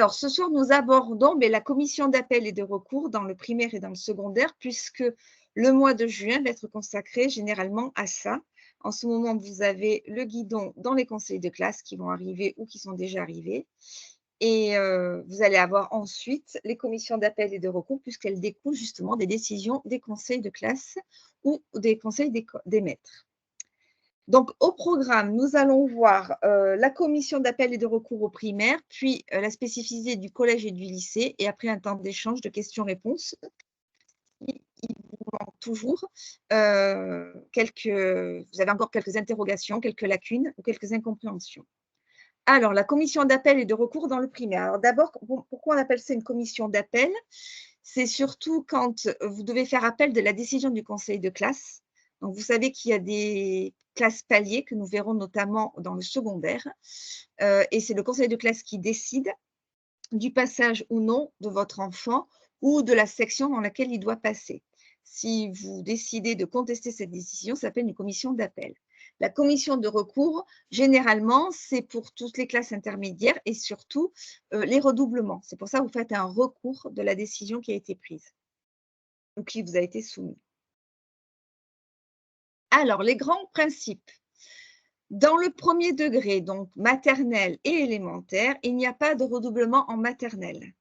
Alors, ce soir, nous abordons la commission d'appel et de recours dans le primaire et dans le secondaire, puisque le mois de juin va être consacré généralement à ça. En ce moment, vous avez le guidon dans les conseils de classe qui vont arriver ou qui sont déjà arrivés. Et vous allez avoir ensuite les commissions d'appel et de recours, puisqu'elles découlent justement des décisions des conseils de classe ou des conseils des maîtres. Donc, au programme, nous allons voir la commission d'appel et de recours au primaire, puis la spécificité du collège et du lycée, et après un temps d'échange de questions-réponses. Il vous manque toujours vous avez encore quelques interrogations, quelques lacunes ou quelques incompréhensions. Alors, la commission d'appel et de recours dans le primaire. Alors d'abord, pourquoi on appelle ça une commission d'appel? C'est surtout quand vous devez faire appel de la décision du conseil de classe. Donc, vous savez qu'il y a des classes paliers que nous verrons notamment dans le secondaire. Et c'est le conseil de classe qui décide du passage ou non de votre enfant ou de la section dans laquelle il doit passer. Si vous décidez de contester cette décision, ça s'appelle une commission d'appel. La commission de recours, généralement, c'est pour toutes les classes intermédiaires et surtout les redoublements. C'est pour ça que vous faites un recours de la décision qui a été prise ou qui vous a été soumise. Alors, les grands principes. Dans le premier degré, donc maternelle et élémentaire, il n'y a pas de redoublement en maternelle,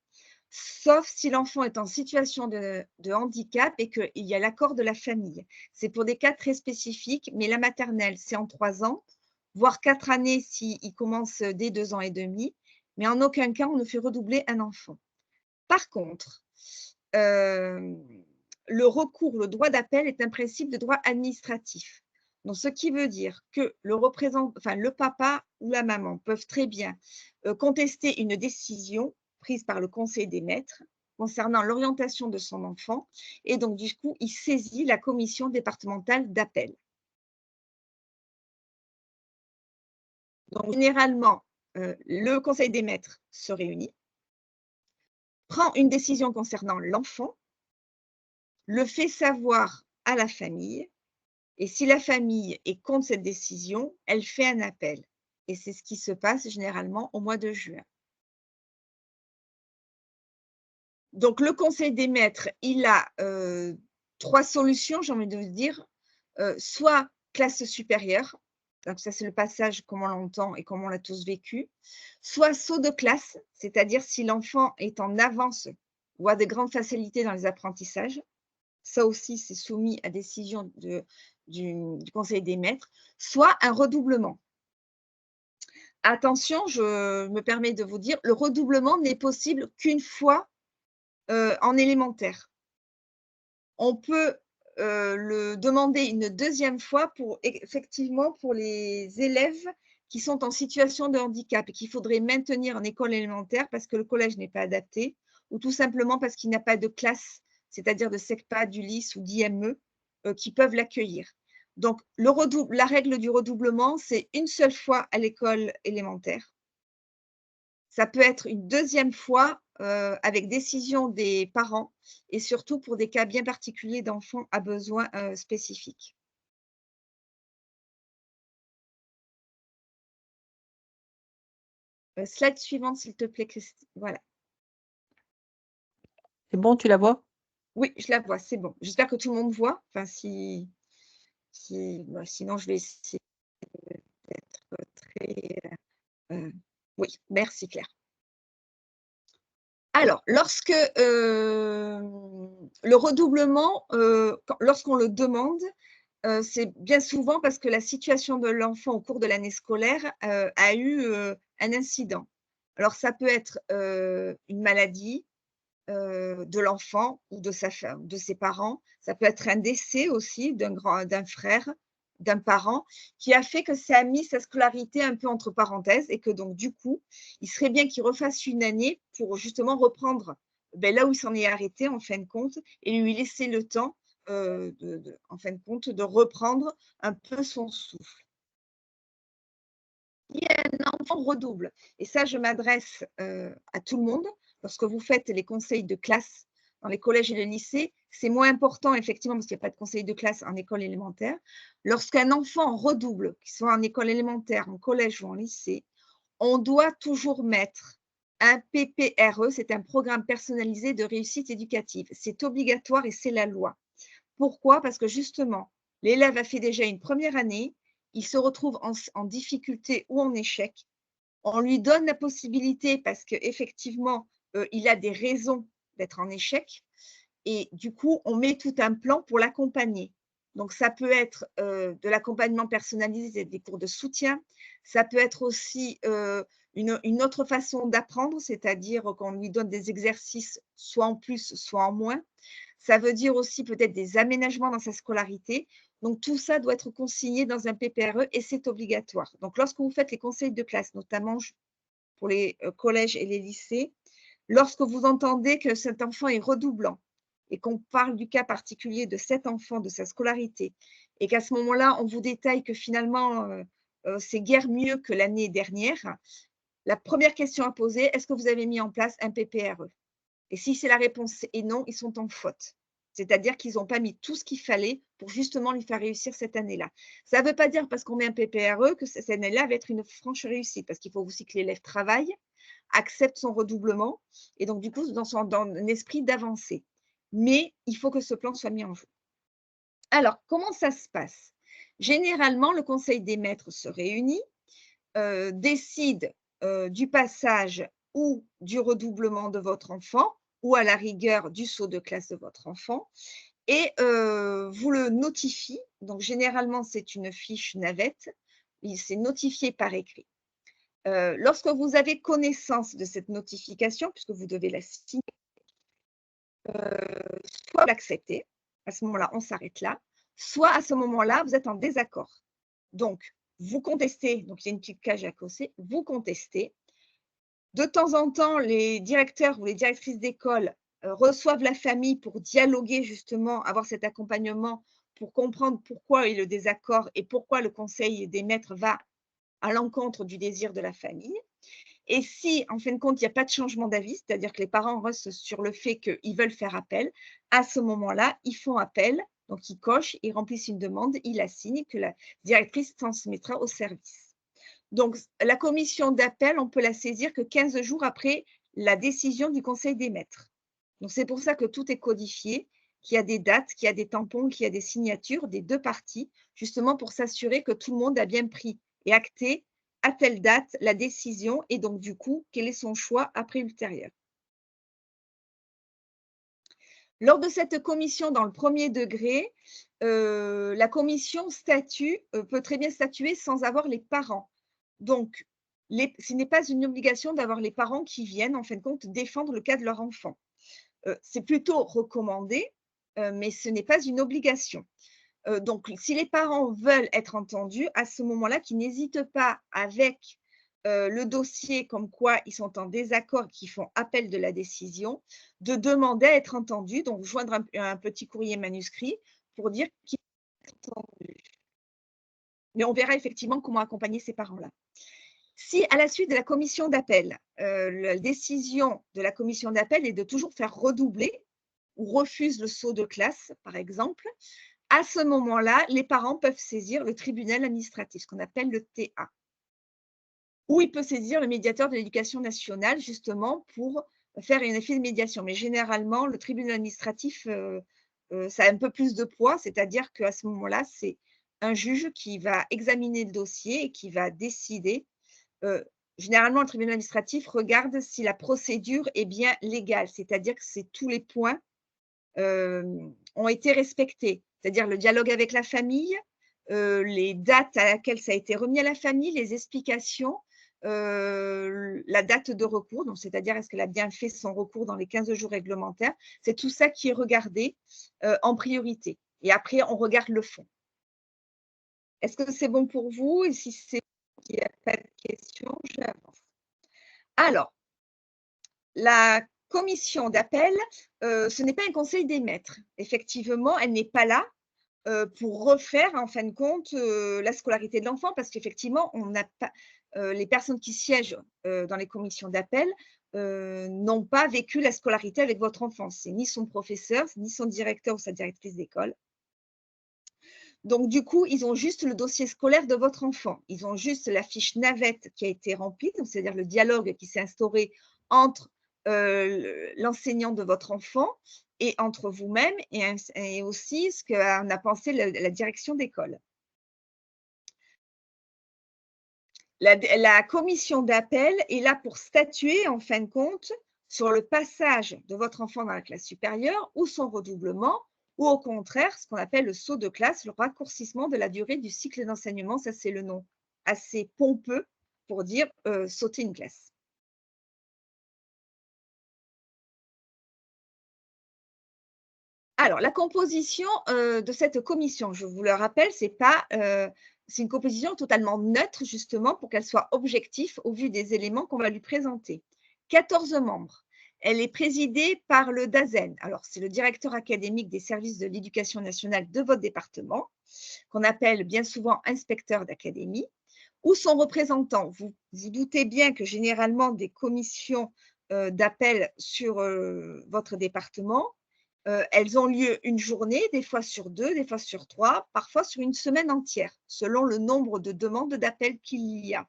sauf si l'enfant est en situation de handicap et qu'il y a l'accord de la famille. C'est pour des cas très spécifiques, mais la maternelle, c'est en 3 ans, voire 4 années s'il commence dès 2 ans et demi, mais en aucun cas, on ne fait redoubler un enfant. Par contre, le recours, le droit d'appel est un principe de droit administratif. Donc, ce qui veut dire que le papa ou la maman peuvent très bien contester une décision prise par le conseil des maîtres concernant l'orientation de son enfant et donc du coup, il saisit la commission départementale d'appel. Donc, généralement, le conseil des maîtres se réunit, prend une décision concernant l'enfant, le fait savoir à la famille. Et si la famille est contre cette décision, elle fait un appel. Et c'est ce qui se passe généralement au mois de juin. Donc, le conseil des maîtres, il a 3 solutions, j'ai envie de vous dire. Soit classe supérieure, donc ça, c'est le passage comme on l'entend et comme on l'a tous vécu. Soit saut de classe, c'est-à-dire si l'enfant est en avance ou a de grandes facilités dans les apprentissages. Ça aussi, c'est soumis à décision du conseil des maîtres, soit un redoublement. Attention, je me permets de vous dire, le redoublement n'est possible qu'une fois en élémentaire. On peut le demander une deuxième fois effectivement pour les élèves qui sont en situation de handicap et qu'il faudrait maintenir en école élémentaire parce que le collège n'est pas adapté ou tout simplement parce qu'il n'y a pas de classe, c'est-à-dire de SECPA, d'ULIS ou d'IME qui peuvent l'accueillir. Donc, la règle du redoublement, c'est une seule fois à l'école élémentaire. Ça peut être une deuxième fois avec décision des parents et surtout pour des cas bien particuliers d'enfants à besoins spécifiques. Slide suivante, s'il te plaît, Christine. Voilà. C'est bon, tu la vois? Oui, je la vois, c'est bon. J'espère que tout le monde voit. Enfin, sinon, je vais essayer d'être très… oui, merci Claire. Alors, lorsque le redoublement, lorsqu'on le demande, c'est bien souvent parce que la situation de l'enfant au cours de l'année scolaire a eu un incident. Alors, ça peut être une maladie de l'enfant ou de ses parents. Ça peut être un décès aussi d'un frère, d'un parent, qui a fait que ça a mis sa scolarité un peu entre parenthèses et que donc, du coup, il serait bien qu'il refasse une année pour justement reprendre là où il s'en est arrêté en fin de compte et lui laisser le temps, en fin de compte, de reprendre un peu son souffle. Si un enfant redouble, et ça, je m'adresse à tout le monde, lorsque vous faites les conseils de classe dans les collèges et les lycées, c'est moins important, effectivement, parce qu'il n'y a pas de conseil de classe en école élémentaire. Lorsqu'un enfant redouble, qu'il soit en école élémentaire, en collège ou en lycée, on doit toujours mettre Un PPRE, c'est un programme personnalisé de réussite éducative. C'est obligatoire et c'est la loi. Pourquoi? Parce que justement, l'élève a fait déjà une première année, il se retrouve en difficulté ou en échec. On lui donne la possibilité parce qu'effectivement, il a des raisons d'être en échec et du coup, on met tout un plan pour l'accompagner. Donc ça peut être, de l'accompagnement personnalisé, des cours de soutien. Ça peut être aussi, une autre façon d'apprendre, c'est-à-dire qu'on lui donne des exercices soit en plus, soit en moins. Ça veut dire aussi peut-être des aménagements dans sa scolarité. Donc tout ça doit être consigné dans un PPRE et c'est obligatoire. Donc lorsque vous faites les conseils de classe, notamment pour les, collèges et les lycées, lorsque vous entendez que cet enfant est redoublant et qu'on parle du cas particulier de cet enfant, de sa scolarité et qu'à ce moment-là, on vous détaille que finalement, c'est guère mieux que l'année dernière, la première question à poser: «Est-ce que vous avez mis en place un PPRE?» Et si c'est la réponse est non, ils sont en faute. C'est-à-dire qu'ils n'ont pas mis tout ce qu'il fallait pour justement lui faire réussir cette année-là. Ça ne veut pas dire parce qu'on met un PPRE que cette année-là va être une franche réussite, parce qu'il faut aussi que l'élève travaille, accepte son redoublement et donc du coup dans un esprit d'avancer. Mais il faut que ce plan soit mis en jeu. Alors, comment ça se passe? Généralement, le conseil des maîtres se réunit, décide, du passage ou du redoublement de votre enfant ou à la rigueur du saut de classe de votre enfant et vous le notifie. Donc généralement, c'est une fiche navette. C'est notifié par écrit. Lorsque vous avez connaissance de cette notification, puisque vous devez la signer, soit vous l'acceptez, à ce moment-là, on s'arrête là, soit à ce moment-là, vous êtes en désaccord. Donc, vous contestez, donc il y a une petite cage à cocher, vous contestez. De temps en temps, les directeurs ou les directrices d'école reçoivent la famille pour dialoguer justement, avoir cet accompagnement pour comprendre pourquoi est le désaccord et pourquoi le conseil des maîtres va à l'encontre du désir de la famille. Et si, en fin de compte, il n'y a pas de changement d'avis, c'est-à-dire que les parents restent sur le fait qu'ils veulent faire appel, à ce moment-là, ils font appel, donc ils cochent, ils remplissent une demande, ils la signent, que la directrice transmettra au service. Donc, la commission d'appel, on peut la saisir que 15 jours après la décision du conseil des maîtres. Donc, c'est pour ça que tout est codifié, qu'il y a des dates, qu'il y a des tampons, qu'il y a des signatures des deux parties, justement pour s'assurer que tout le monde a bien pris et acté à telle date la décision et donc du coup, quel est son choix après ultérieur. Lors de cette commission dans le premier degré, la commission statue, peut très bien statuer sans avoir les parents. Donc, ce n'est pas une obligation d'avoir les parents qui viennent, en fin de compte, défendre le cas de leur enfant. C'est plutôt recommandé, mais ce n'est pas une obligation. Donc, si les parents veulent être entendus, à ce moment-là, qu'ils n'hésitent pas avec le dossier comme quoi ils sont en désaccord, qu'ils font appel de la décision, de demander à être entendus, donc joindre un petit courrier manuscrit pour dire qu'ils sont entendus. Mais on verra effectivement comment accompagner ces parents-là. Si à la suite de la commission d'appel, la décision de la commission d'appel est de toujours faire redoubler ou refuse le saut de classe, par exemple, à ce moment-là, les parents peuvent saisir le tribunal administratif, ce qu'on appelle le TA. Ou il peut saisir le médiateur de l'éducation nationale, justement, pour faire un effet de médiation. Mais généralement, le tribunal administratif, ça a un peu plus de poids, c'est-à-dire qu'à ce moment-là, c'est un juge qui va examiner le dossier et qui va décider. Généralement, le tribunal administratif regarde si la procédure est bien légale, c'est-à-dire que c'est tous les points ont été respectés. C'est-à-dire le dialogue avec la famille, les dates à laquelle ça a été remis à la famille, les explications, la date de recours, donc c'est-à-dire est-ce qu'elle a bien fait son recours dans les 15 jours réglementaires. C'est tout ça qui est regardé en priorité. Et après, on regarde le fond. Est-ce que c'est bon pour vous? Et si c'est qu'il n'y a pas de questions, j'avance. Alors, la commission d'appel, ce n'est pas un conseil des maîtres. Effectivement, elle n'est pas là, pour refaire, en fin de compte, la scolarité de l'enfant parce qu'effectivement, on n'a pas les personnes qui siègent, dans les commissions d'appel, n'ont pas vécu la scolarité avec votre enfant. C'est ni son professeur, ni son directeur ou sa directrice d'école. Donc du coup, ils ont juste le dossier scolaire de votre enfant. Ils ont juste la fiche navette qui a été remplie, donc c'est-à-dire le dialogue qui s'est instauré entre l'enseignant de votre enfant et entre vous-même et aussi ce qu'en a pensé la direction d'école. La commission d'appel est là pour statuer, en fin de compte, sur le passage de votre enfant dans la classe supérieure ou son redoublement, ou au contraire, ce qu'on appelle le saut de classe, le raccourcissement de la durée du cycle d'enseignement. Ça, c'est le nom assez pompeux pour dire sauter une classe. Alors, la composition de cette commission, je vous le rappelle, c'est une composition totalement neutre, justement, pour qu'elle soit objective au vu des éléments qu'on va lui présenter. 14 membres. Elle est présidée par le DAZEN. Alors, c'est le directeur académique des services de l'éducation nationale de votre département, qu'on appelle bien souvent inspecteur d'académie, ou son représentant. Vous vous doutez bien que généralement, des commissions d'appel sur votre département, elles ont lieu une journée, des fois sur 2, des fois sur 3, parfois sur une semaine entière, selon le nombre de demandes d'appel qu'il y a.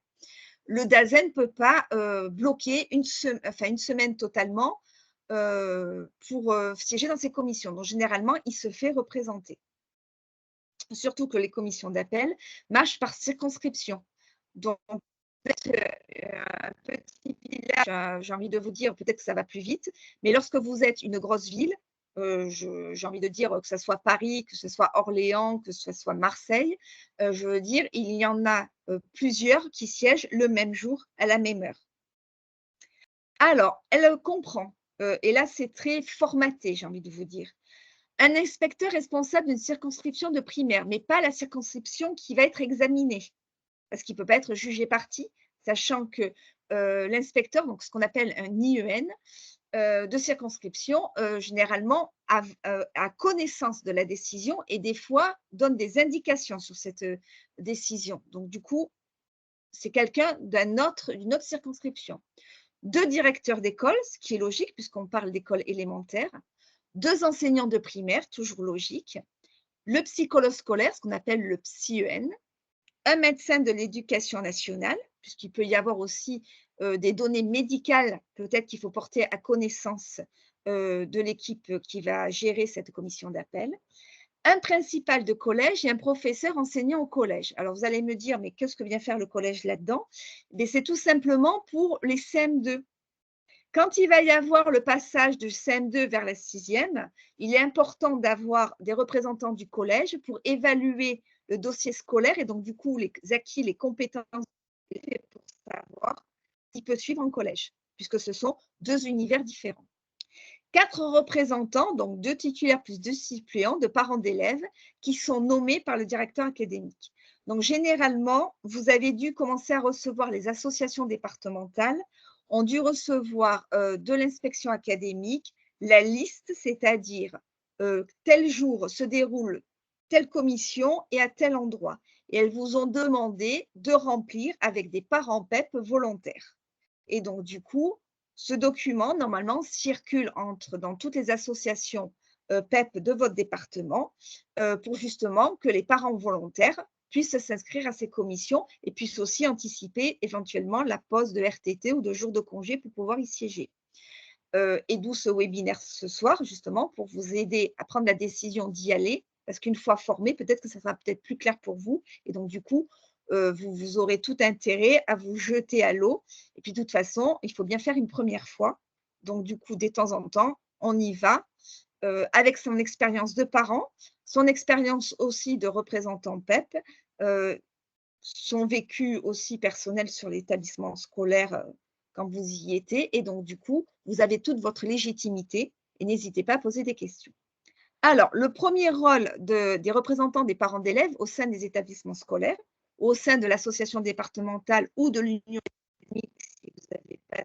Le DAZEN ne peut pas bloquer une semaine totalement pour siéger dans ces commissions. Donc, généralement, il se fait représenter. Surtout que les commissions d'appel marchent par circonscription. Donc, un petit village, j'ai envie de vous dire, peut-être que ça va plus vite, mais lorsque vous êtes une grosse ville, j'ai envie de dire que ce soit Paris, que ce soit Orléans, que ce soit Marseille, je veux dire, il y en a plusieurs qui siègent le même jour à la même heure. Alors, elle comprend, et là c'est très formaté, j'ai envie de vous dire, un inspecteur responsable d'une circonscription de primaire, mais pas la circonscription qui va être examinée, parce qu'il ne peut pas être jugé partie, sachant que l'inspecteur, donc ce qu'on appelle un IEN de circonscription, généralement a connaissance de la décision et des fois donne des indications sur cette décision. Donc du coup, c'est quelqu'un d'une autre circonscription. 2 directeurs d'école, ce qui est logique puisqu'on parle d'école élémentaire, 2 enseignants de primaire, toujours logique, le psychologue scolaire, ce qu'on appelle le PsyEN, un médecin de l'éducation nationale, puisqu'il peut y avoir aussi des données médicales, peut-être qu'il faut porter à connaissance de l'équipe qui va gérer cette commission d'appel, un principal de collège et un professeur enseignant au collège. Alors, vous allez me dire, mais qu'est-ce que vient faire le collège là-dedans? C'est tout simplement pour les CM2. Quand il va y avoir le passage de CM2 vers la 6e, il est important d'avoir des représentants du collège pour évaluer le dossier scolaire et donc du coup les acquis, les compétences pour savoir s'il peut suivre en collège, puisque ce sont 2 univers différents. 4 représentants, donc 2 titulaires plus 2 suppléants de parents d'élèves qui sont nommés par le directeur académique. Donc généralement, vous avez dû commencer à recevoir les associations départementales ont dû recevoir de l'inspection académique la liste, c'est-à-dire tel jour se déroule telle commission et à tel endroit. Et elles vous ont demandé de remplir avec des parents PEP volontaires. Et donc, du coup, ce document, normalement, circule dans toutes les associations PEP de votre département pour justement que les parents volontaires puissent s'inscrire à ces commissions et puissent aussi anticiper éventuellement la pause de RTT ou de jours de congé pour pouvoir y siéger. Et d'où ce webinaire ce soir, justement, pour vous aider à prendre la décision d'y aller, parce qu'une fois formé, peut-être que ça sera peut-être plus clair pour vous. Et donc, du coup, vous aurez tout intérêt à vous jeter à l'eau. Et puis, de toute façon, il faut bien faire une première fois. Donc, du coup, de temps en temps, on y va avec son expérience de parent, son expérience aussi de représentant PEP, son vécu aussi personnel sur l'établissement scolaire quand vous y étiez. Et donc, du coup, vous avez toute votre légitimité et n'hésitez pas à poser des questions. Alors, le premier rôle des représentants des parents d'élèves au sein des établissements scolaires, au sein de l'association départementale ou de l'union académique, si vous n'avez pas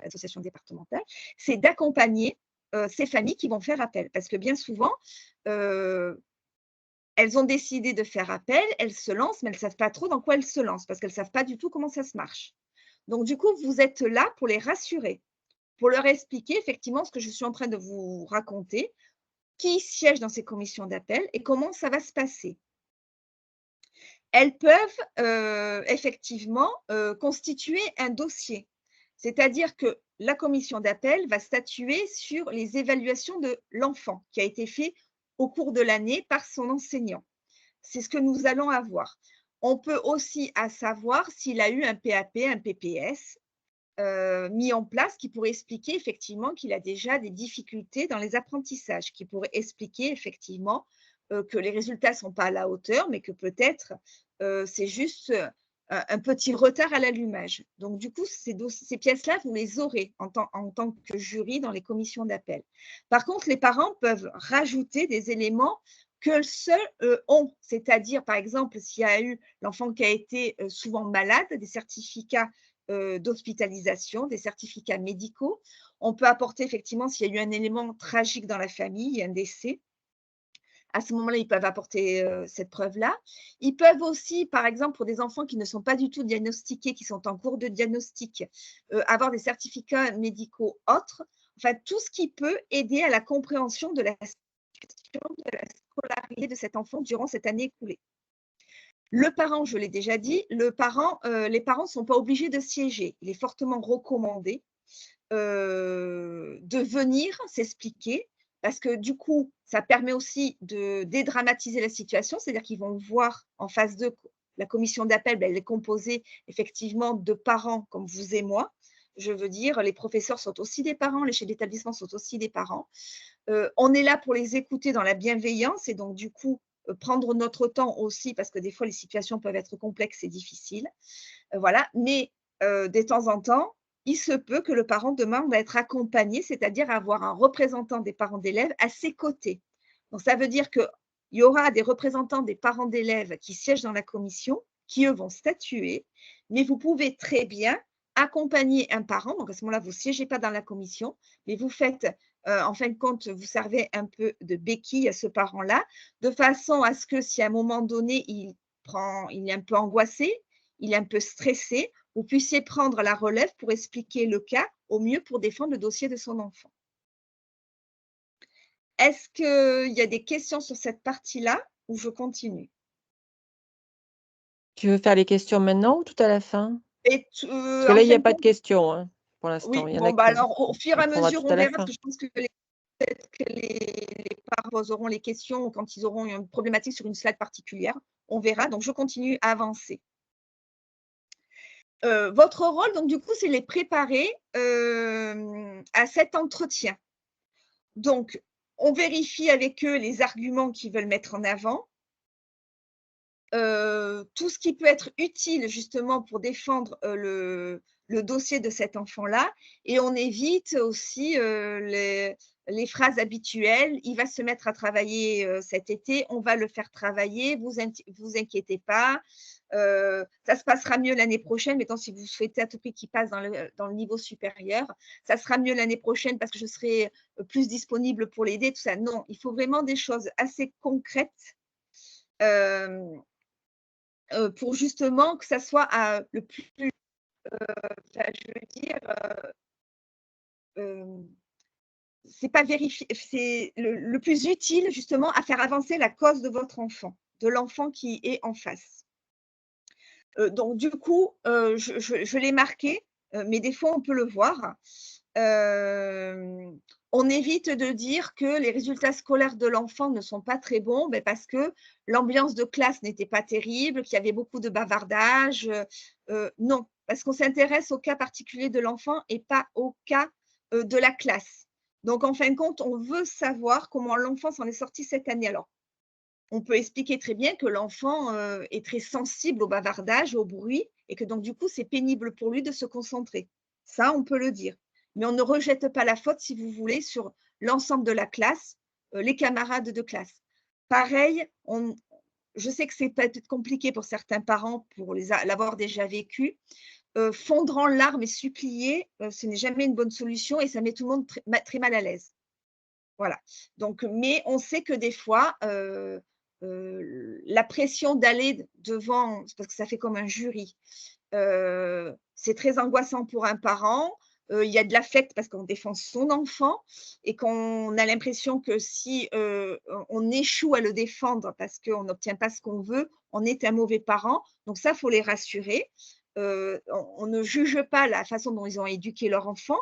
d'association départementale, c'est d'accompagner ces familles qui vont faire appel. Parce que bien souvent, elles ont décidé de faire appel, elles se lancent, mais elles ne savent pas trop dans quoi elles se lancent, parce qu'elles ne savent pas du tout comment ça se marche. Donc, du coup, vous êtes là pour les rassurer, pour leur expliquer effectivement ce que je suis en train de vous raconter, qui siège dans ces commissions d'appel et comment ça va se passer. Elles peuvent effectivement constituer un dossier. C'est-à-dire que la commission d'appel va statuer sur les évaluations de l'enfant qui a été fait au cours de l'année par son enseignant. C'est ce que nous allons avoir. On peut aussi savoir s'il a eu un PAP, un PPS mis en place qui pourrait expliquer effectivement qu'il a déjà des difficultés dans les apprentissages, qui pourrait expliquer effectivement que les résultats ne sont pas à la hauteur, mais que peut-être c'est juste un petit retard à l'allumage. Donc, du coup, ces pièces-là, vous les aurez en tant que jury dans les commissions d'appel. Par contre, les parents peuvent rajouter des éléments que seuls ont, c'est-à-dire, par exemple, s'il y a eu l'enfant qui a été souvent malade, des certificats d'hospitalisation, des certificats médicaux. On peut apporter effectivement s'il y a eu un élément tragique dans la famille, un décès. À ce moment-là, ils peuvent apporter cette preuve-là. Ils peuvent aussi, par exemple, pour des enfants qui ne sont pas du tout diagnostiqués, qui sont en cours de diagnostic, avoir des certificats médicaux autres. Enfin, tout ce qui peut aider à la compréhension de la situation de la scolarité de cet enfant durant cette année écoulée. Le parent, je l'ai déjà dit, les parents ne sont pas obligés de siéger. Il est fortement recommandé de venir s'expliquer parce que du coup, ça permet aussi de dédramatiser la situation, c'est-à-dire qu'ils vont voir en face d'eux, la commission d'appel, elle est composée effectivement de parents comme vous et moi. Je veux dire, les professeurs sont aussi des parents, les chefs d'établissement sont aussi des parents. On est là pour les écouter dans la bienveillance et donc du coup, prendre notre temps aussi parce que des fois les situations peuvent être complexes et difficiles. Voilà, mais de temps en temps, il se peut que le parent demande à être accompagné, c'est-à-dire avoir un représentant des parents d'élèves à ses côtés. Donc ça veut dire qu'il y aura des représentants des parents d'élèves qui siègent dans la commission, qui eux vont statuer, mais vous pouvez très bien accompagner un parent. Donc à ce moment-là, vous ne siégez pas dans la commission, mais vous faites, en fin de compte, vous servez un peu de béquille à ce parent-là, de façon à ce que si à un moment donné, il est un peu angoissé, il est un peu stressé, vous puissiez prendre la relève pour expliquer le cas au mieux pour défendre le dossier de son enfant. Est-ce qu'il y a des questions sur cette partie-là ou je continue? Tu veux faire les questions maintenant ou tout à la fin? Et Parce que en là, il n'y fin a de pas de compte, questions, hein, pour l'instant. oui, Il y en a bon, qui alors au fur et on à prendra mesure, tout on à la verra parce fin. que je pense que peut-être que les parents poseront les questions quand ils auront une problématique sur une slide particulière. On verra, donc je continue à avancer. Votre rôle, donc du coup, c'est les préparer à cet entretien. Donc, on vérifie avec eux les arguments qu'ils veulent mettre en avant, tout ce qui peut être utile justement pour défendre le dossier de cet enfant-là, et on évite aussi les phrases habituelles. Il va se mettre à travailler cet été, on va le faire travailler, vous inquiétez pas, ça se passera mieux l'année prochaine, mettons si vous souhaitez à tout prix qu'il passe dans le niveau supérieur, ça sera mieux l'année prochaine parce que je serai plus disponible pour l'aider, tout ça. Non, il faut vraiment des choses assez concrètes pour justement que ça soit le plus, je veux dire, c'est pas vérifié, c'est le plus utile justement à faire avancer la cause de votre enfant, de l'enfant qui est en face. Donc du coup, je l'ai marqué, mais des fois on peut le voir. On évite de dire que les résultats scolaires de l'enfant ne sont pas très bons, parce que l'ambiance de classe n'était pas terrible, qu'il y avait beaucoup de bavardage. Non, parce qu'on s'intéresse au cas particulier de l'enfant et pas au cas de la classe. Donc, en fin de compte, on veut savoir comment l'enfant s'en est sorti cette année. Alors, on peut expliquer très bien que l'enfant est très sensible au bavardage, au bruit, et que donc, du coup, c'est pénible pour lui de se concentrer. Ça, on peut le dire. Mais on ne rejette pas la faute, si vous voulez, sur l'ensemble de la classe, les camarades de classe. Pareil, je sais que c'est peut-être compliqué pour certains parents pour l'avoir déjà vécu. Fondre en larmes et supplier, ce n'est jamais une bonne solution et ça met tout le monde très mal à l'aise. Voilà. Donc, mais on sait que des fois, la pression d'aller devant, parce que ça fait comme un jury, c'est très angoissant pour un parent. Il y a de l'affect parce qu'on défend son enfant et qu'on a l'impression que si on échoue à le défendre parce qu'on n'obtient pas ce qu'on veut, on est un mauvais parent. Donc ça, il faut les rassurer. On ne juge pas la façon dont ils ont éduqué leur enfant.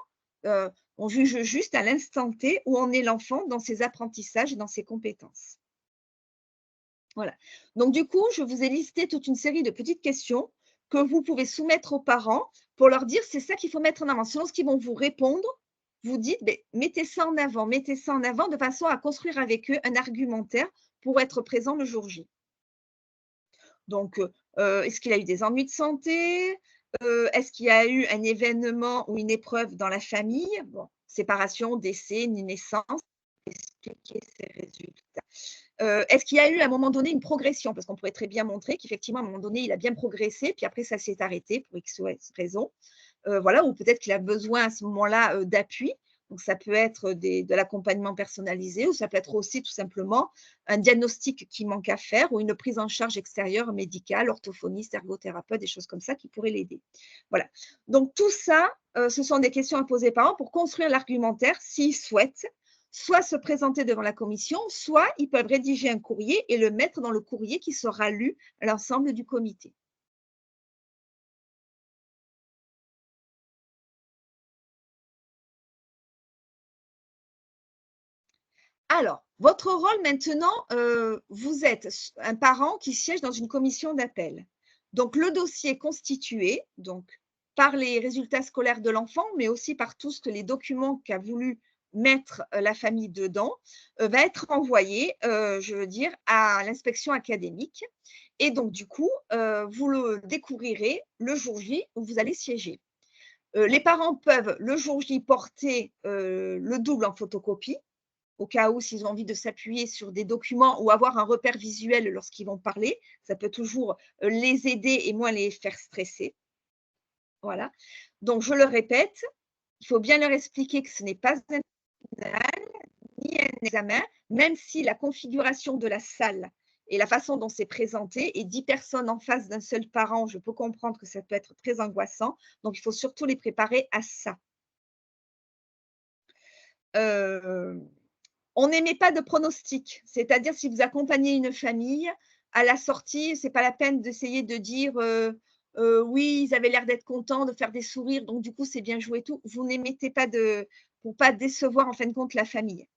on juge juste à l'instant T où en est l'enfant dans ses apprentissages et dans ses compétences. Voilà. Donc du coup, je vous ai listé toute une série de petites questions que vous pouvez soumettre aux parents pour leur dire: «C'est ça qu'il faut mettre en avant». Selon ce qu'ils vont vous répondre, vous dites: «Beh, mettez ça en avant, mettez ça en avant», de façon à construire avec eux un argumentaire pour être présent le jour J. Donc, est-ce qu'il a eu des ennuis de santé? Est-ce qu'il y a eu un événement ou une épreuve dans la famille? Bon, séparation, décès, naissance, expliquer ces résultats. Est-ce qu'il y a eu à un moment donné une progression? Parce qu'on pourrait très bien montrer qu'effectivement, à un moment donné, il a bien progressé, puis après ça s'est arrêté pour X ou Y raison. Voilà, ou peut-être qu'il a besoin à ce moment-là, d'appui. Donc ça peut être de l'accompagnement personnalisé ou ça peut être aussi tout simplement un diagnostic qui manque à faire ou une prise en charge extérieure médicale, orthophoniste, ergothérapeute, des choses comme ça qui pourraient l'aider. Voilà. Donc tout ça, ce sont des questions à poser aux parents pour construire l'argumentaire s'ils souhaitent, soit se présenter devant la commission, soit ils peuvent rédiger un courrier et le mettre dans le courrier qui sera lu à l'ensemble du comité. Alors, votre rôle maintenant, vous êtes un parent qui siège dans une commission d'appel. Donc le dossier est constitué, donc par les résultats scolaires de l'enfant, mais aussi par tout ce que les documents qu'a voulu mettre, la famille dedans, va être envoyé, je veux dire, à l'inspection académique et donc du coup, vous le découvrirez le jour J où vous allez siéger. Les parents peuvent le jour J porter, le double en photocopie au cas où s'ils ont envie de s'appuyer sur des documents ou avoir un repère visuel lorsqu'ils vont parler, ça peut toujours, les aider et moins les faire stresser. Voilà. Donc je le répète, il faut bien leur expliquer que ce n'est pas un final, ni un examen, même si la configuration de la salle et la façon dont c'est présenté et 10 personnes en face d'un seul parent, je peux comprendre que ça peut être très angoissant, donc il faut surtout les préparer à ça. Hem On n'émet pas de pronostic, c'est-à-dire si vous accompagnez une famille, à la sortie, c'est pas la peine d'essayer de dire, «Oui, ils avaient l'air d'être contents, de faire des sourires, donc du coup, c'est bien joué et tout». Vous n'émettez pas de pour pas décevoir en fin de compte la famille.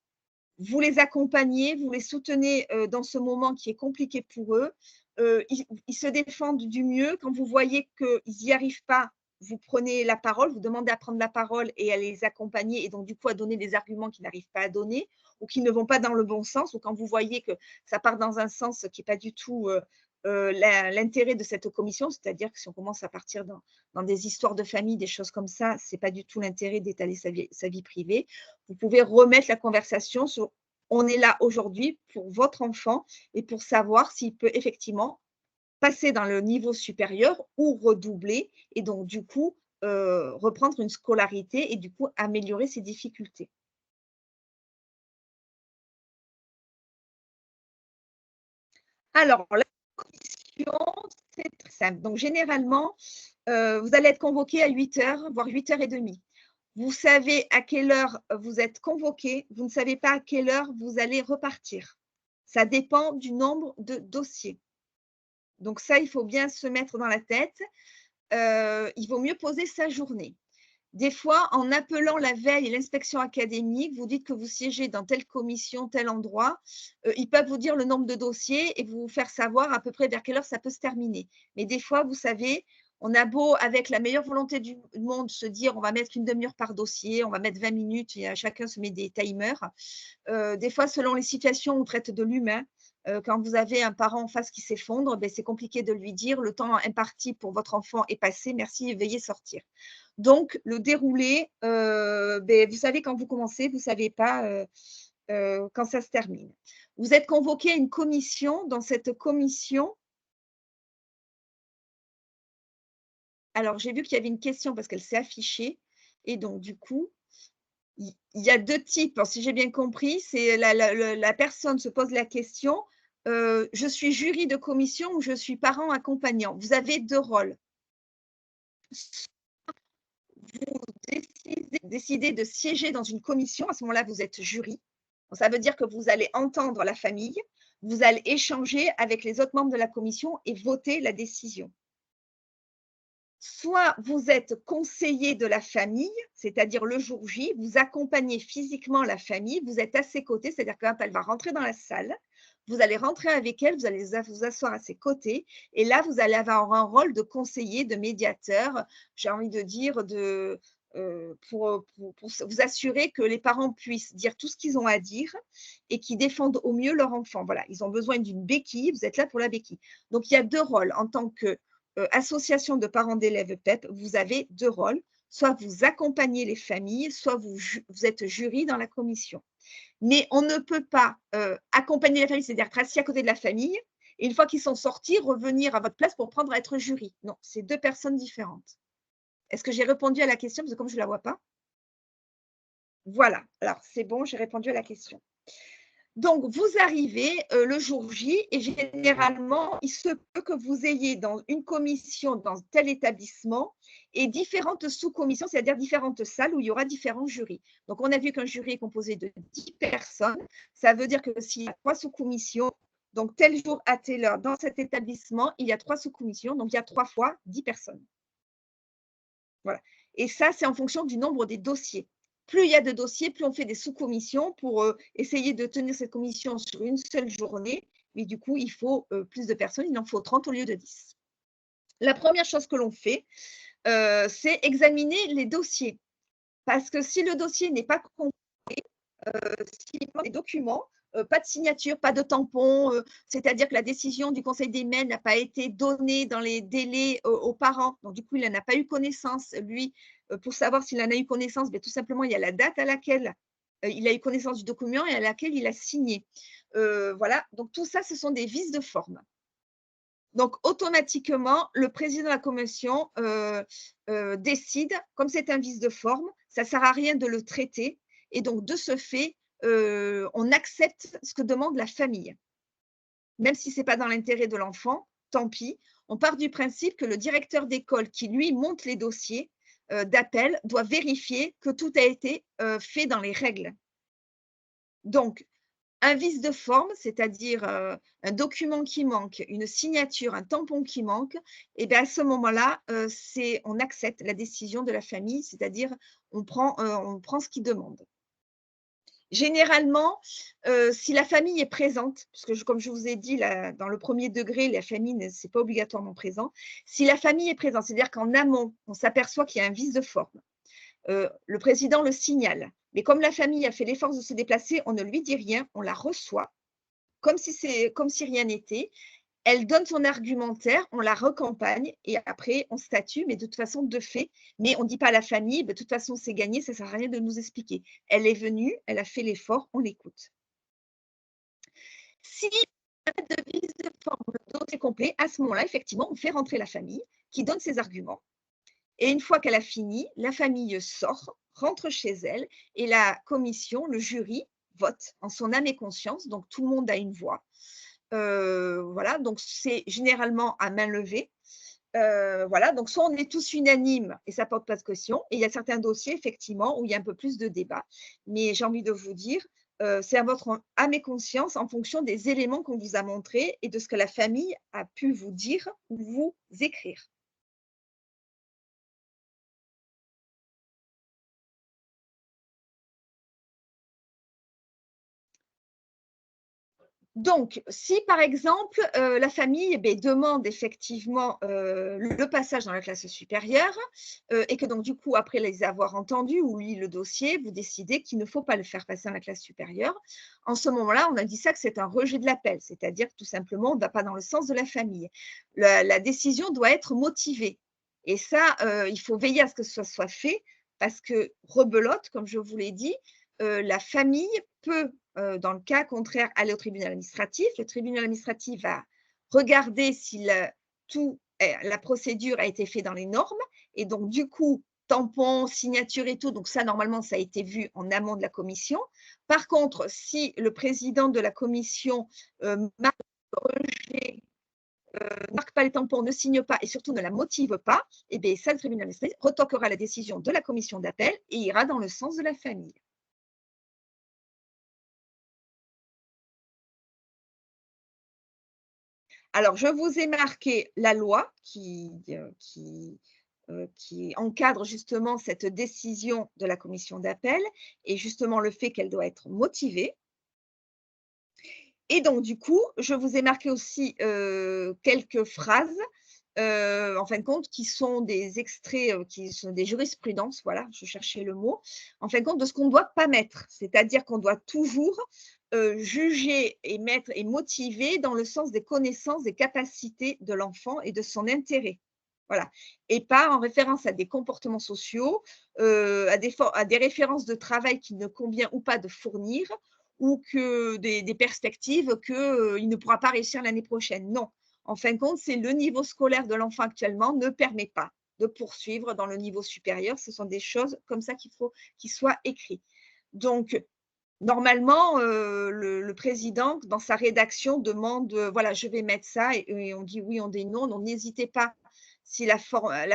Vous les accompagnez, vous les soutenez, dans ce moment qui est compliqué pour eux. Ils se défendent du mieux. Quand vous voyez qu'ils n'y arrivent pas, vous prenez la parole, vous demandez à prendre la parole et à les accompagner et donc du coup à donner des arguments qu'ils n'arrivent pas à donner ou qui ne vont pas dans le bon sens ou quand vous voyez que ça part dans un sens qui n'est pas du tout, l'intérêt de cette commission. C'est-à-dire que si on commence à partir dans des histoires de famille, des choses comme ça, c'est pas du tout l'intérêt d'étaler sa vie privée. Vous pouvez remettre la conversation sur: «On est là aujourd'hui pour votre enfant et pour savoir s'il peut effectivement passer dans le niveau supérieur ou redoubler et donc du coup, reprendre une scolarité et du coup améliorer ses difficultés». Alors la commission, c'est très simple. Donc généralement, vous allez être convoqué à 8 heures, voire 8h30. Vous savez à quelle heure vous êtes convoqué, vous ne savez pas à quelle heure vous allez repartir. Ça dépend du nombre de dossiers. Donc ça, il faut bien se mettre dans la tête. Il vaut mieux poser sa journée. Des fois, en appelant la veille l'inspection académique, vous dites que vous siégez dans telle commission, tel endroit, ils peuvent vous dire le nombre de dossiers et vous faire savoir à peu près vers quelle heure ça peut se terminer. Mais des fois, vous savez, on a beau, avec la meilleure volonté du monde, se dire: «On va mettre une demi heure par dossier, on va mettre 20 minutes» et chacun se met des timers. Des fois, selon les situations, on traite de l'humain. Quand vous avez un parent en face qui s'effondre, beh, c'est compliqué de lui dire: «Le temps imparti pour votre enfant est passé, merci, veuillez sortir». Donc le déroulé, beh, vous savez quand vous commencez, vous ne savez pas, quand ça se termine. Vous êtes convoqué à une commission. Dans cette commission, alors j'ai vu qu'il y avait une question parce qu'elle s'est affichée et donc du coup, il y a 2 types, alors si j'ai bien compris, c'est la personne se pose la question, «Je suis jury de commission ou je suis parent accompagnant?» Vous avez 2 rôles. Vous décidez de siéger dans une commission, à ce moment-là, vous êtes jury. Donc ça veut dire que vous allez entendre la famille, vous allez échanger avec les autres membres de la commission et voter la décision. soit vous êtes conseiller de la famille, c'est-à-dire le jour J, vous accompagnez physiquement la famille, vous êtes à ses côtés, c'est-à-dire que quand elle va rentrer dans la salle, vous allez rentrer avec elle, vous allez vous asseoir à ses côtés, et là, vous allez avoir un rôle de conseiller, de médiateur, j'ai envie de dire, pour vous assurer que les parents puissent dire tout ce qu'ils ont à dire et qu'ils défendent au mieux leur enfant. Voilà, ils ont besoin d'une béquille, vous êtes là pour la béquille. Donc, il y a deux rôles en tant que association de parents d'élèves PEP, vous avez deux rôles. Soit vous accompagnez les familles, soit vous êtes jury dans la commission. Mais on ne peut pas accompagner la famille, c'est-à-dire être assis à côté de la famille, et une fois qu'ils sont sortis, revenir à votre place pour prendre à être jury. Non, c'est deux personnes différentes. Est-ce que j'ai répondu à la question? Parce que comme je ne la vois pas. Voilà, alors c'est bon, j'ai répondu à la question. Donc, vous arrivez le jour J et généralement, il se peut que vous ayez dans une commission dans tel établissement et différentes sous-commissions, c'est-à-dire différentes salles où il y aura différents jurys. Donc, on a vu qu'un jury est composé de 10 personnes. Ça veut dire que s'il y a 3 sous-commissions, donc tel jour à telle heure, dans cet établissement, il y a 3 sous-commissions, donc il y a 3 fois 10 personnes. Voilà. Et ça, c'est en fonction du nombre des dossiers. Plus il y a de dossiers, plus on fait des sous-commissions pour essayer de tenir cette commission sur une seule journée. Mais du coup, il faut plus de personnes, il en faut 30 au lieu de 10. La première chose que l'on fait, c'est examiner les dossiers. Parce que si le dossier n'est pas complet, s'il manque des documents, pas de signature, pas de tampon, c'est-à-dire que la décision du Conseil des maires n'a pas été donnée dans les délais aux parents. Donc, du coup, il n'en a pas eu connaissance, lui. Pour savoir s'il en a eu connaissance, tout simplement, il y a la date à laquelle il a eu connaissance du document et à laquelle il a signé. Voilà, donc tout ça, ce sont des vices de forme. Donc, automatiquement, le président de la commission décide, comme c'est un vice de forme, ça ne sert à rien de le traiter. Et donc, de ce fait, on accepte ce que demande la famille. Même si ce n'est pas dans l'intérêt de l'enfant, tant pis. On part du principe que le directeur d'école qui, lui, monte les dossiers d'appel doit vérifier que tout a été fait dans les règles. Donc, un vice de forme, c'est-à-dire un document qui manque, une signature, un tampon qui manque, et bien à ce moment-là, on accepte la décision de la famille, c'est-à-dire on prend ce qu'il demande. Généralement, si la famille est présente, parce que comme je vous ai dit, dans le premier degré, la famille, ce n'est pas obligatoirement présent. Si la famille est présente, c'est-à-dire qu'en amont, on s'aperçoit qu'il y a un vice de forme, le président le signale. Mais comme la famille a fait l'effort de se déplacer, on ne lui dit rien, on la reçoit, comme si rien n'était. Elle donne son argumentaire, on la recampagne et après on statue, mais de toute façon, de fait. Mais on ne dit pas à la famille, de toute façon, c'est gagné, ça ne sert à rien de nous expliquer. Elle est venue, elle a fait l'effort, on l'écoute. Si de vice de forme, le dossier complet, à ce moment-là, effectivement, on fait rentrer la famille qui donne ses arguments. Et une fois qu'elle a fini, la famille sort, rentre chez elle et la commission, le jury, vote en son âme et conscience. Donc, tout le monde a une voix. Voilà, donc c'est généralement à main levée. Voilà, donc soit on est tous unanimes et ça porte pas de caution, et il y a certains dossiers, effectivement, où il y a un peu plus de débat. Mais j'ai envie de vous dire, c'est à votre âme et conscience en fonction des éléments qu'on vous a montrés et de ce que la famille a pu vous dire ou vous écrire. Donc, si par exemple, la famille demande effectivement le passage dans la classe supérieure et que donc du coup, après les avoir entendus ou lu le dossier, vous décidez qu'il ne faut pas le faire passer dans la classe supérieure, en ce moment-là, on a dit ça que c'est un rejet de l'appel, c'est-à-dire que tout simplement, on ne va pas dans le sens de la famille. La décision doit être motivée et ça, il faut veiller à ce que ce soit fait parce que rebelote, comme je vous l'ai dit, la famille peut dans le cas contraire, aller au tribunal administratif. Le tribunal administratif va regarder si la procédure a été faite dans les normes. Et donc, du coup, tampon, signature et tout, donc ça, normalement, ça a été vu en amont de la commission. Par contre, si le président de la commission marque pas les tampons, ne signe pas et surtout ne la motive pas, et bien ça, le tribunal administratif retoquera la décision de la commission d'appel et ira dans le sens de la famille. Alors, je vous ai marqué la loi qui qui encadre justement cette décision de la commission d'appel et justement le fait qu'elle doit être motivée. Et donc du coup, je vous ai marqué aussi, quelques phrases, en fin de compte, qui sont des extraits, qui sont des jurisprudences, voilà, je cherchais le mot, en fin de compte, de ce qu'on ne doit pas mettre. C'est-à-dire qu'on doit toujours, juger et mettre et motiver dans le sens des connaissances, des capacités de l'enfant et de son intérêt. Voilà, et pas en référence à des comportements sociaux, à des références de travail qu'il ne convient ou pas de fournir ou que des perspectives qu'il ne pourra pas réussir l'année prochaine. Non, en fin de compte, c'est le niveau scolaire de l'enfant actuellement ne permet pas de poursuivre dans le niveau supérieur. Ce sont des choses comme ça qu'il faut qu'il soit écrit. Donc, normalement, le président, dans sa rédaction, demande, voilà, je vais mettre ça et on dit oui, on dit non. Donc, n'hésitez pas, si la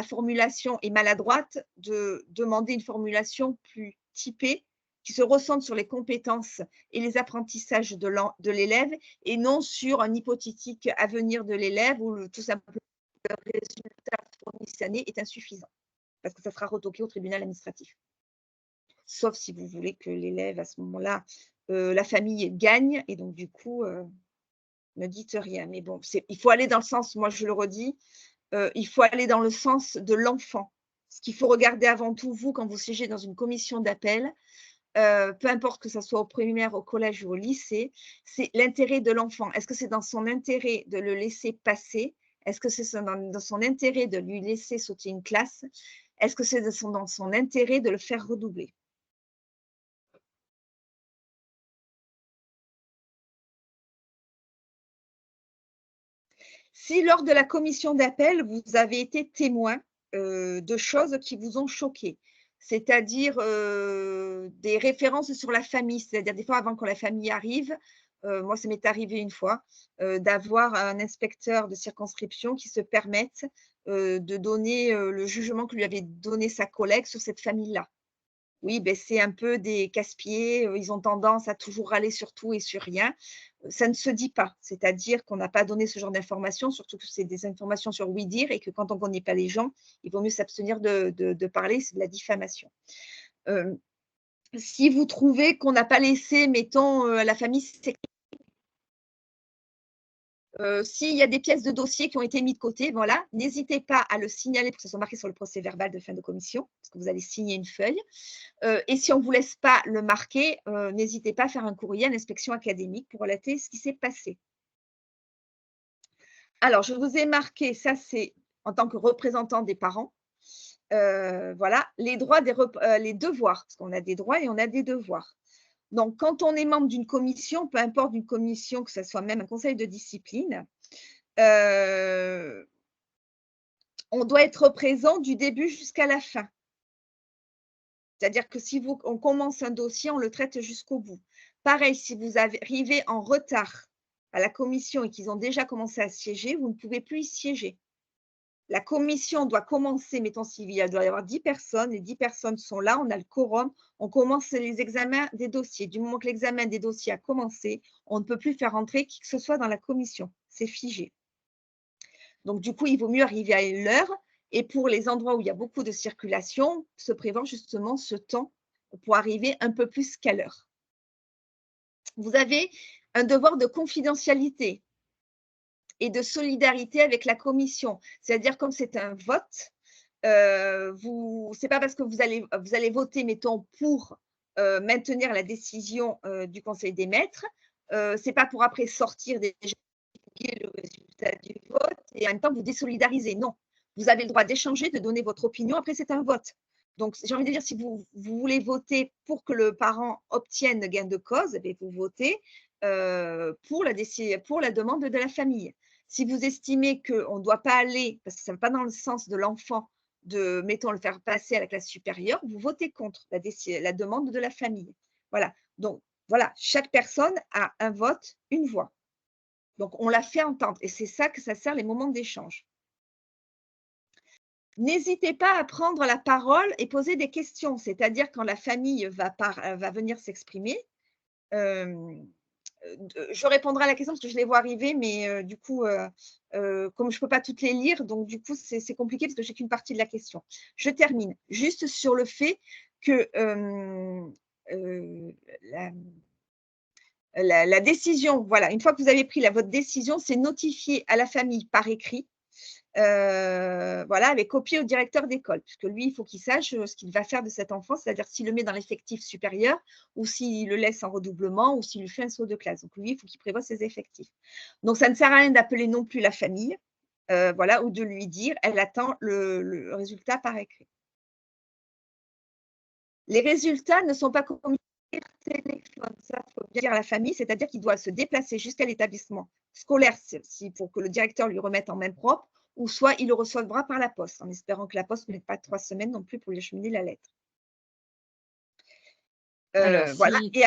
formulation est maladroite, de demander une formulation plus typée qui se recentre sur les compétences et les apprentissages de l'élève et non sur un hypothétique avenir de l'élève ou tout simplement le résultat fourni cette année est insuffisant parce que ça sera retoqué au tribunal administratif. Sauf si vous voulez que l'élève, à ce moment-là, la famille gagne et donc du coup, ne dites rien. Mais bon, il faut aller dans le sens, moi je le redis, il faut aller dans le sens de l'enfant. Ce qu'il faut regarder avant tout, vous, quand vous siégez dans une commission d'appel, peu importe que ça soit au primaire, au collège ou au lycée, c'est l'intérêt de l'enfant. Est-ce que c'est dans son intérêt de le laisser passer? Est-ce que c'est dans son intérêt de lui laisser sauter une classe? Est-ce que c'est dans son intérêt de le faire redoubler? Si lors de la commission d'appel, vous avez été témoin, de choses qui vous ont choqué, c'est-à-dire, des références sur la famille, c'est-à-dire des fois avant que la famille arrive, moi ça m'est arrivé une fois, d'avoir un inspecteur de circonscription qui se permette, de donner, le jugement que lui avait donné sa collègue sur cette famille-là. Oui, beh, c'est un peu des casse-pieds, ils ont tendance à toujours râler sur tout et sur rien. Ça ne se dit pas, c'est-à-dire qu'on n'a pas donné ce genre d'informations, surtout que c'est des informations sur oui-dire et que quand on ne connaît pas les gens, il vaut mieux s'abstenir de parler, c'est de la diffamation. Hem, Si vous trouvez qu'on n'a pas laissé, mettons, à la famille s'il y a des pièces de dossier qui ont été mises de côté, voilà, n'hésitez pas à le signaler pour que ce soit marqué sur le procès-verbal de fin de commission, parce que vous allez signer une feuille. Et si on ne vous laisse pas le marquer, n'hésitez pas à faire un courrier à l'inspection académique pour relater ce qui s'est passé. Alors, je vous ai marqué, ça c'est en tant que représentant des parents, voilà, les droits les devoirs, parce qu'on a des droits et on a des devoirs. Donc, quand on est membre d'une commission, peu importe d'une commission, que ce soit même un conseil de discipline, on doit être présent du début jusqu'à la fin. C'est-à-dire que si on commence un dossier, on le traite jusqu'au bout. Pareil, si vous arrivez en retard à la commission et qu'ils ont déjà commencé à siéger, vous ne pouvez plus y siéger. La commission doit commencer, mettons s'il doit y avoir 10 personnes, les 10 personnes sont là, on a le quorum, on commence les examens des dossiers. Du moment que l'examen des dossiers a commencé, on ne peut plus faire entrer qui que ce soit dans la commission. C'est figé. Donc, du coup, il vaut mieux arriver à l'heure. Et pour les endroits où il y a beaucoup de circulation, se prévoir justement ce temps pour arriver un peu plus qu'à l'heure. Vous avez un devoir de confidentialité et de solidarité avec la commission. C'est-à-dire, comme c'est un vote, c'est pas parce que vous allez voter, mettons, pour maintenir la décision du Conseil des maîtres, c'est pas pour après sortir déjà le résultat du vote et en même temps vous désolidarisez. Non, vous avez le droit d'échanger, de donner votre opinion. Après, c'est un vote. Donc, j'ai envie de dire, si vous voulez voter pour que le parent obtienne gain de cause, eh vous votez pour la demande de la famille. Si vous estimez qu'on ne doit pas aller, parce que ça ne va pas dans le sens de l'enfant, de, mettons, le faire passer à la classe supérieure, vous votez contre la demande de la famille. Voilà. Donc, voilà, chaque personne a un vote, une voix. Donc, on l'a fait entendre et c'est ça que ça sert les moments d'échange. N'hésitez pas à prendre la parole et poser des questions, c'est-à-dire quand la famille va venir s'exprimer, je répondrai à la question parce que je les vois arriver, mais du coup, comme je ne peux pas toutes les lire, donc du coup, c'est compliqué parce que j'ai qu'une partie de la question. Je termine juste sur le fait que la décision, voilà, une fois que vous avez pris votre décision, c'est notifié à la famille par écrit, voilà, avec copie au directeur d'école, puisque lui, il faut qu'il sache ce qu'il va faire de cet enfant, c'est-à-dire s'il le met dans l'effectif supérieur ou s'il le laisse en redoublement ou s'il lui fait un saut de classe. Donc lui, il faut qu'il prévoie ses effectifs. Donc ça ne sert à rien d'appeler non plus la famille, voilà, ou de lui dire, elle attend le résultat par écrit. Les résultats ne sont pas communiqués par téléphone, ça, il faut bien dire à la famille, c'est-à-dire qu'il doit se déplacer jusqu'à l'établissement scolaire pour que le directeur lui remette en main propre, ou soit il le recevra par la poste, en espérant que la poste ne mette pas 3 semaines non plus pour lui acheminer la lettre. Alors, Voilà. si, Et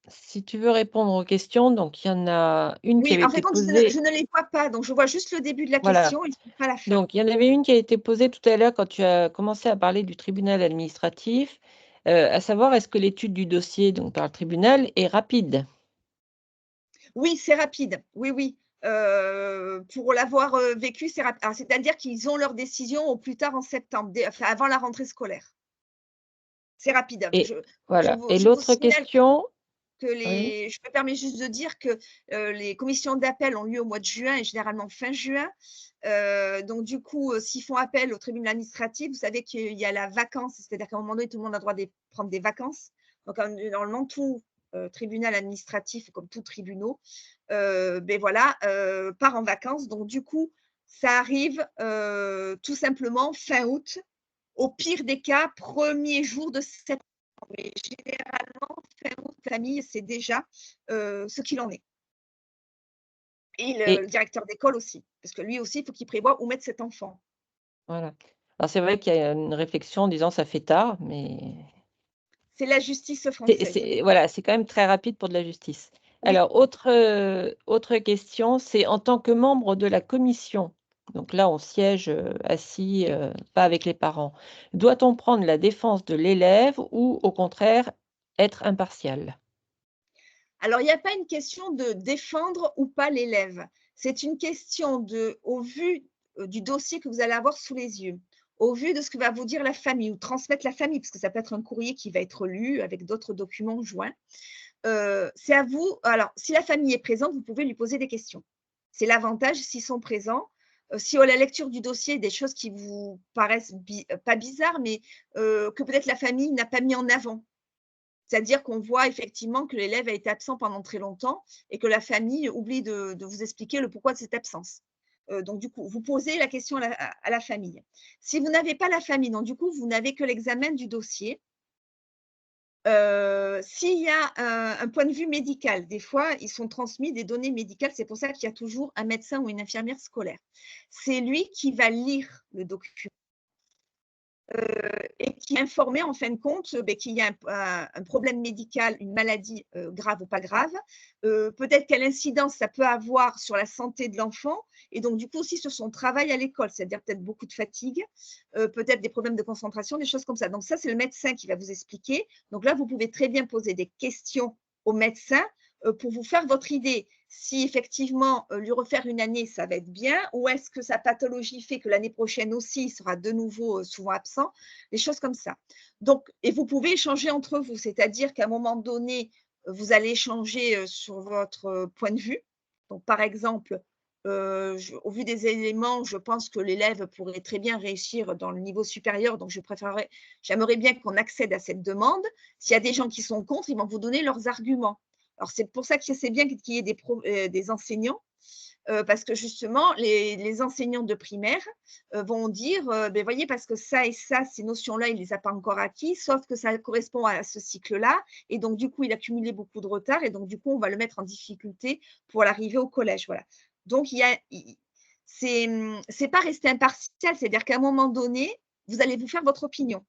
si tu veux répondre aux questions, donc il y en a une qui oui, avait en fait, été je posée. ne les vois pas, donc je vois juste le début de la Voilà. question et pas la fin. Donc, il y en avait une qui a été posée tout à l'heure quand tu as commencé à parler du tribunal administratif, à savoir est-ce que l'étude du dossier donc, par le tribunal est rapide? Oui, c'est rapide. Oui, oui. Pour l'avoir vécu, c'est rapide. C'est-à-dire qu'ils ont leur décision au plus tard en septembre, enfin, avant la rentrée scolaire. C'est rapide. Et voilà. Et Je vous l'autre signale question, que oui, je me permets juste de dire que les commissions d'appel ont lieu au mois de juin et généralement fin juin. Donc, du coup, s'ils font appel au tribunal administratif, vous savez qu'il y a la vacance, c'est-à-dire qu'à un moment donné, tout le monde a le droit de prendre des vacances. Donc, normalement, tout tribunal administratif, comme tout tribunal, ben voilà, part en vacances. Donc, du coup, ça arrive tout simplement fin août. Au pire des cas, premier jour de septembre. Mais généralement, fin août, famille, c'est déjà ce qu'il en est. Et et le directeur d'école aussi, parce que lui aussi, il faut qu'il prévoie où mettre cet enfant. voilà. Alors c'est vrai qu'il y a une réflexion en disant: «Ça fait tard», mais C'est la justice française. voilà, c'est quand même très rapide pour de la justice. Oui. Alors autre question, c'est en tant que membre de la commission, donc là on siège, assis, pas avec les parents. Doit-on prendre la défense de l'élève ou au contraire être impartial? Alors, il n'y a pas une question de défendre ou pas l'élève. C'est une question au vu du dossier que vous allez avoir sous les yeux, au vu de ce que va vous dire la famille ou transmettre la famille, parce que ça peut être un courrier qui va être lu avec d'autres documents joints. C'est à vous. Alors, si la famille est présente, vous pouvez lui poser des questions. C'est l'avantage s'ils sont présents. Si à la lecture du dossier, des choses qui vous paraissent pas bizarres, mais que peut-être la famille n'a pas mis en avant. C'est-à-dire qu'on voit effectivement que l'élève a été absent pendant très longtemps et que la famille oublie de vous expliquer le pourquoi de cette absence. Donc, du coup, vous posez la question à la famille. Si vous n'avez pas la famille, donc du coup, vous n'avez que l'examen du dossier. S'il y a un point de vue médical, des fois, ils sont transmis des données médicales. C'est pour ça qu'il y a toujours un médecin ou une infirmière scolaire. C'est lui qui va lire le document et qui est informé en fin de compte qu'il y a un problème médical, une maladie grave ou pas grave, peut-être quelle incidence ça peut avoir sur la santé de l'enfant et donc du coup aussi sur son travail à l'école, c'est-à-dire peut-être beaucoup de fatigue, peut-être des problèmes de concentration, des choses comme ça. Donc ça, c'est le médecin qui va vous expliquer. Donc là, vous pouvez très bien poser des questions au médecin pour vous faire votre idée. Si effectivement, lui refaire une année, ça va être bien, ou est-ce que sa pathologie fait que l'année prochaine aussi, il sera de nouveau souvent absent, des choses comme ça. Donc, et vous pouvez échanger entre vous, c'est-à-dire qu'à un moment donné, vous allez échanger sur votre point de vue. Donc, par exemple, au vu des éléments, je pense que l'élève pourrait très bien réussir dans le niveau supérieur, donc j'aimerais bien qu'on accède à cette demande. S'il y a des gens qui sont contre, ils vont vous donner leurs arguments. Alors, c'est pour ça que c'est bien qu'il y ait des enseignants, parce que justement, les enseignants de primaire vont dire, ben, voyez, parce que ça et ça, ces notions-là, il ne les a pas encore acquis, sauf que ça correspond à ce cycle-là, et donc du coup, il a cumulé beaucoup de retard, et donc du coup, on va le mettre en difficulté pour l'arrivée au collège. Voilà. Donc, c'est pas rester impartial, c'est-à-dire qu'à un moment donné, vous allez vous faire votre opinion.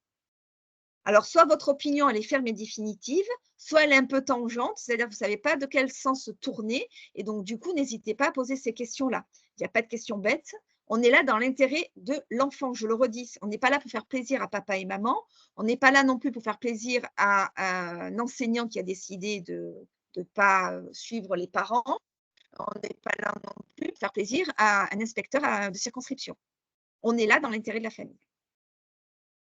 Alors, soit votre opinion, elle est ferme et définitive, soit elle est un peu tangente, c'est-à-dire que vous ne savez pas de quel sens se tourner. Et donc, du coup, n'hésitez pas à poser ces questions-là. Il n'y a pas de questions bêtes. On est là dans l'intérêt de l'enfant, je le redis. On n'est pas là pour faire plaisir à papa et maman. On n'est pas là non plus pour faire plaisir à un enseignant qui a décidé de ne pas suivre les parents. On n'est pas là non plus pour faire plaisir à un inspecteur de circonscription. On est là dans l'intérêt de la famille.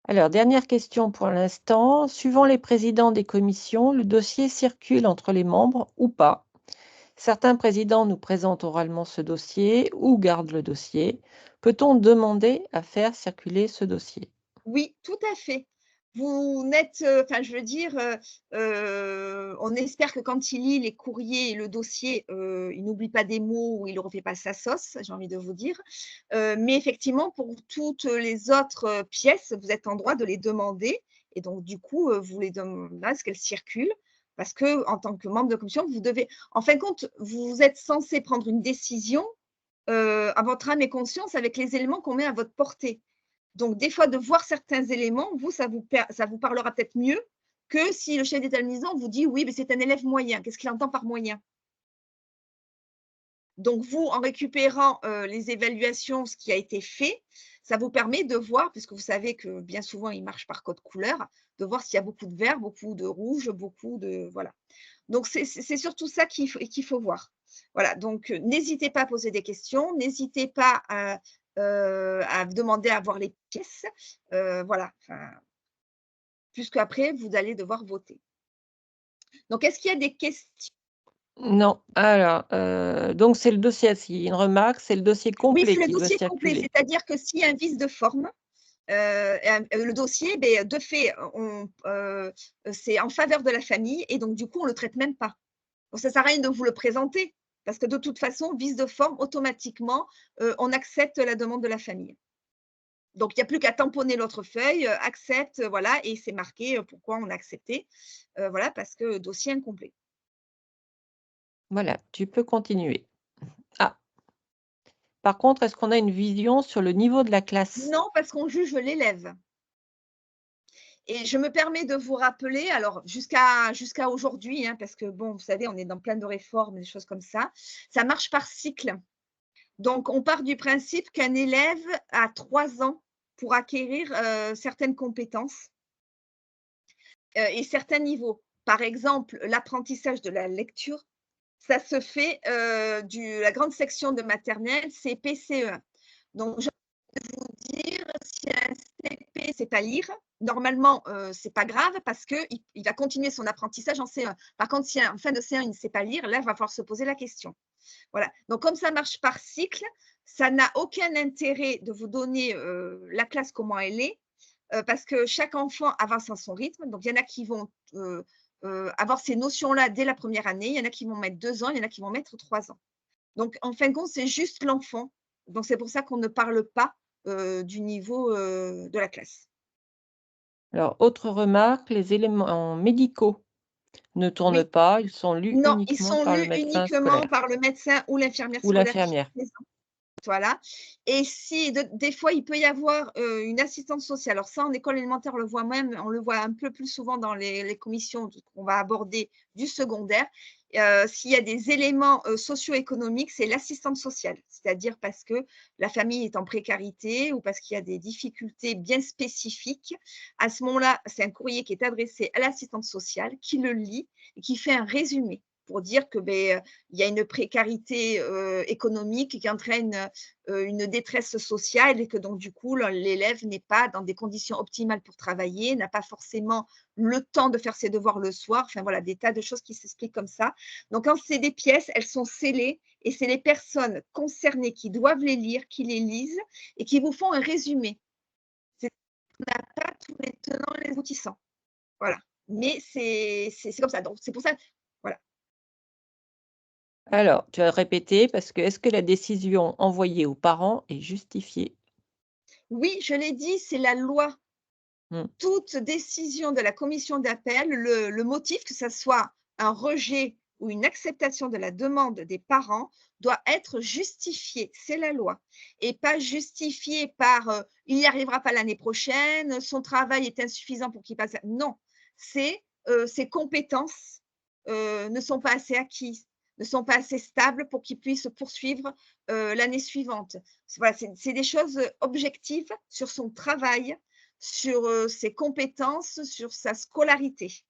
Alors, dernière question pour l'instant. Suivant les présidents des commissions, le dossier circule entre les membres ou pas. Certains présidents nous présentent oralement ce dossier ou gardent le dossier. Peut-on demander à faire circuler ce dossier? Oui, tout à fait. Vous n'êtes, enfin, je veux dire, on espère que quand il lit les courriers et le dossier, il n'oublie pas des mots ou il ne refait pas sa sauce, j'ai envie de vous dire. Mais effectivement, pour toutes les autres, pièces, vous êtes en droit de les demander et donc du coup, vous les demandez à ce qu'elles circulent parce qu'en tant que membre de commission, vous devez en fin de compte, vous êtes censé prendre une décision, à votre âme et conscience avec les éléments qu'on met à votre portée. Donc, des fois, de voir certains éléments, vous, ça vous parlera peut-être mieux que si le chef d'établissement vous dit: «Oui, mais c'est un élève moyen». Qu'est-ce qu'il entend par moyen? Donc vous, en récupérant, les évaluations, ce qui a été fait, ça vous permet de voir, puisque vous savez que bien souvent, ils marchent par code couleur, de voir s'il y a beaucoup de vert, beaucoup de rouge, beaucoup de voilà. Donc c'est surtout ça qu'il faut voir. Voilà, donc n'hésitez pas à poser des questions, n'hésitez pas à demander à voir les pièces, voilà, enfin, puisqu'après vous allez devoir voter. Donc est-ce qu'il y a des questions? Non. Alors, donc c'est le dossier, s'il y a une remarque, c'est le dossier Oui, c'est complet le qui doit dossier complet, circuler. c'est-à-dire que s'il y a un vice de forme, le dossier, beh, de fait, c'est en faveur de la famille et donc du coup, on le traite même pas. Donc ça sert à rien de vous le présenter parce que de toute façon, vice de forme, automatiquement, on accepte la demande de la famille. Donc il n'y a plus qu'à tamponner l'autre feuille, accepte, voilà et c'est marqué, pourquoi on a accepté, voilà parce que dossier incomplet. Voilà, tu peux continuer. Ah, par contre, est-ce qu'on a une vision sur le niveau de la classe? Non, parce qu'on juge l'élève. Et je me permets de vous rappeler, alors jusqu'à aujourd'hui, hein, parce que bon, vous savez, on est dans plein de réformes, des choses comme ça marche par cycle. Donc on part du principe qu'un élève a 3 ans pour acquérir, certaines compétences, et certains niveaux. Par exemple, l'apprentissage de la lecture, ça se fait, la grande section de maternelle, CP, CE1. Donc dire si un CP ne sait pas lire, normalement, c'est pas grave parce qu'il va continuer son apprentissage en C1. Par contre, si en fin de C1, il ne sait pas lire, là, il va falloir se poser la question. Voilà. Donc, comme ça marche par cycle, ça n'a aucun intérêt de vous donner la classe comment elle est, parce que chaque enfant avance à son rythme. Donc, il y en a qui vont avoir ces notions-là dès la première année, il y en a qui vont mettre 2 ans, il y en a qui vont mettre 3 ans. Donc, en fin de compte, c'est juste l'enfant. Donc, c'est pour ça qu'on ne parle pas du niveau de la classe. Alors, autre remarque, les éléments médicaux ne tournent Oui, pas, ils sont lus non, ils uniquement sont par le lus médecin uniquement scolaire par le médecin ou l'infirmière ou scolaire qui l'infirmière. est présent. Voilà. Et si des fois, il peut y avoir une assistante sociale. Alors ça, en école élémentaire, on le voit un peu plus souvent dans les commissions qu'on va aborder du secondaire. S'il y a des éléments socio-économiques, c'est l'assistante sociale. C'est-à-dire parce que la famille est en précarité ou parce qu'il y a des difficultés bien spécifiques. À ce moment-là, c'est un courrier qui est adressé à l'assistante sociale qui le lit et qui fait un résumé pour dire que il y a une précarité économique qui entraîne une détresse sociale et que donc du coup l'élève n'est pas dans des conditions optimales pour travailler, n'a pas forcément le temps de faire ses devoirs le soir, enfin voilà, des tas de choses qui s'expliquent comme ça. Donc quand c'est des pièces, elles sont scellées et c'est les personnes concernées qui doivent les lire, qui les lisent et qui vous font un résumé. On n'a pas tous les tenants et les aboutissants. Voilà. Mais c'est comme ça. Donc c'est pour ça, voilà. Alors, tu vas répéter parce que est-ce que la décision envoyée aux parents est justifiée? Oui, je l'ai dit, c'est la loi. Mmh. Toute décision de la commission d'appel, le motif, que ça soit un rejet ou une acceptation de la demande des parents, doit être justifié. C'est la loi. Et pas justifié par il n'y arrivera pas l'année prochaine, son travail est insuffisant pour qu'il passe. Non, c'est ses compétences ne sont pas assez acquises, ne sont pas assez stables pour qu'il puisse poursuivre l'année suivante. Voilà, c'est des choses objectives sur son travail, sur ses compétences, sur sa scolarité.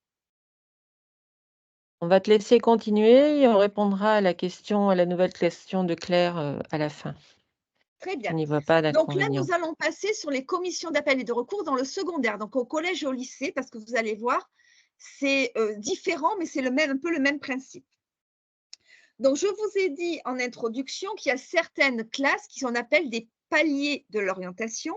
On va te laisser continuer et on répondra à la nouvelle question de Claire à la fin. Très Je bien. n'y vois pas Donc là, d'inconvénient. nous allons passer sur les commissions d'appel et de recours dans le secondaire, donc au collège et au lycée, parce que vous allez voir, c'est différent, mais c'est un peu le même principe. Donc, je vous ai dit en introduction qu'il y a certaines classes qui qu'on appelle des paliers de l'orientation,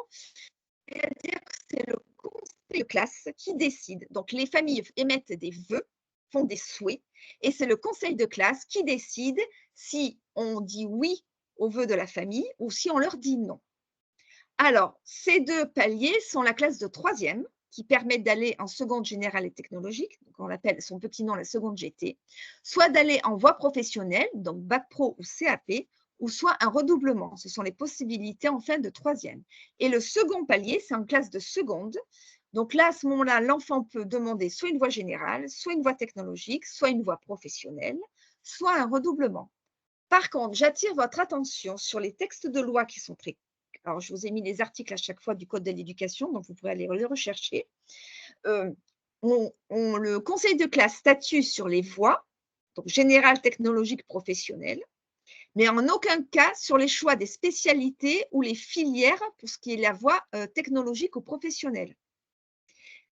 c'est-à-dire que c'est le conseil de classe qui décide. Donc, les familles émettent des vœux, font des souhaits, et c'est le conseil de classe qui décide si on dit oui aux vœux de la famille ou si on leur dit non. Alors, ces deux paliers sont la classe de troisième, qui permet d'aller en seconde générale et technologique, donc on appelle son petit nom la seconde GT, soit d'aller en voie professionnelle, donc bac pro ou CAP, ou soit un redoublement. Ce sont les possibilités en fin de troisième. Et le second palier, c'est en classe de seconde. Donc là, à ce moment-là, l'enfant peut demander soit une voie générale, soit une voie technologique, soit une voie professionnelle, soit un redoublement. Par contre, j'attire votre attention sur les textes de loi qui sont très. Alors, je vous ai mis les articles à chaque fois du Code de l'éducation, donc vous pourrez aller les rechercher. Le conseil de classe statue sur les voies, donc générales, technologiques, professionnelles, mais en aucun cas sur les choix des spécialités ou les filières pour ce qui est la voie technologique ou professionnelle.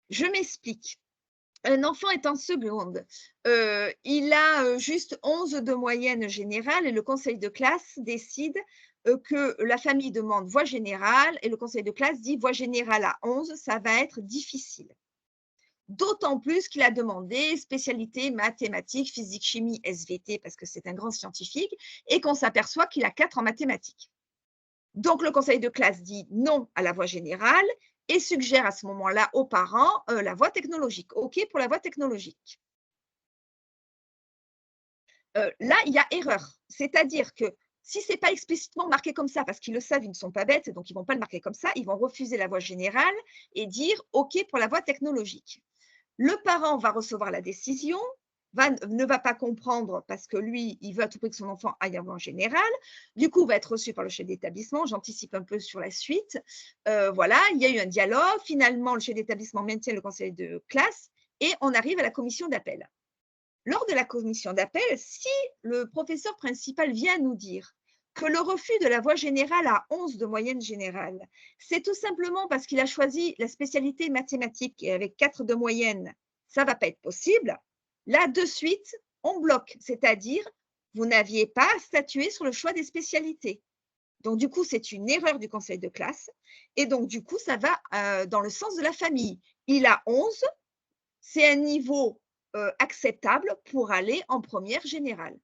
Je m'explique. Un enfant est en seconde, il a juste 11 de moyenne générale et le conseil de classe décide que la famille demande voie générale et le conseil de classe dit voie générale à 11, ça va être difficile. D'autant plus qu'il a demandé spécialité mathématiques, physique, chimie, SVT parce que c'est un grand scientifique et qu'on s'aperçoit qu'il a 4 en mathématiques. Donc, le conseil de classe dit non à la voie générale et suggère à ce moment-là aux parents la voie technologique. OK pour la voie technologique. Là, il y a erreur. C'est-à-dire que si ce n'est pas explicitement marqué comme ça, parce qu'ils le savent, ils ne sont pas bêtes, donc ils ne vont pas le marquer comme ça, ils vont refuser la voie générale et dire OK pour la voie technologique. Le parent va recevoir la décision, ne va pas comprendre parce que lui, il veut à tout prix que son enfant aille en voie générale. Du coup, va être reçu par le chef d'établissement. J'anticipe un peu sur la suite. Voilà, il y a eu un dialogue. Finalement, le chef d'établissement maintient le conseil de classe et on arrive à la commission d'appel. Lors de la commission d'appel, si le professeur principal vient nous dire que le refus de la voie générale à 11 de moyenne générale, c'est tout simplement parce qu'il a choisi la spécialité mathématique et avec 4 de moyenne, ça ne va pas être possible. Là, de suite, on bloque, c'est-à-dire vous n'aviez pas à statuer sur le choix des spécialités. Donc, du coup, c'est une erreur du conseil de classe. Et donc, du coup, ça va dans le sens de la famille. Il a 11, c'est un niveau acceptable pour aller en première générale.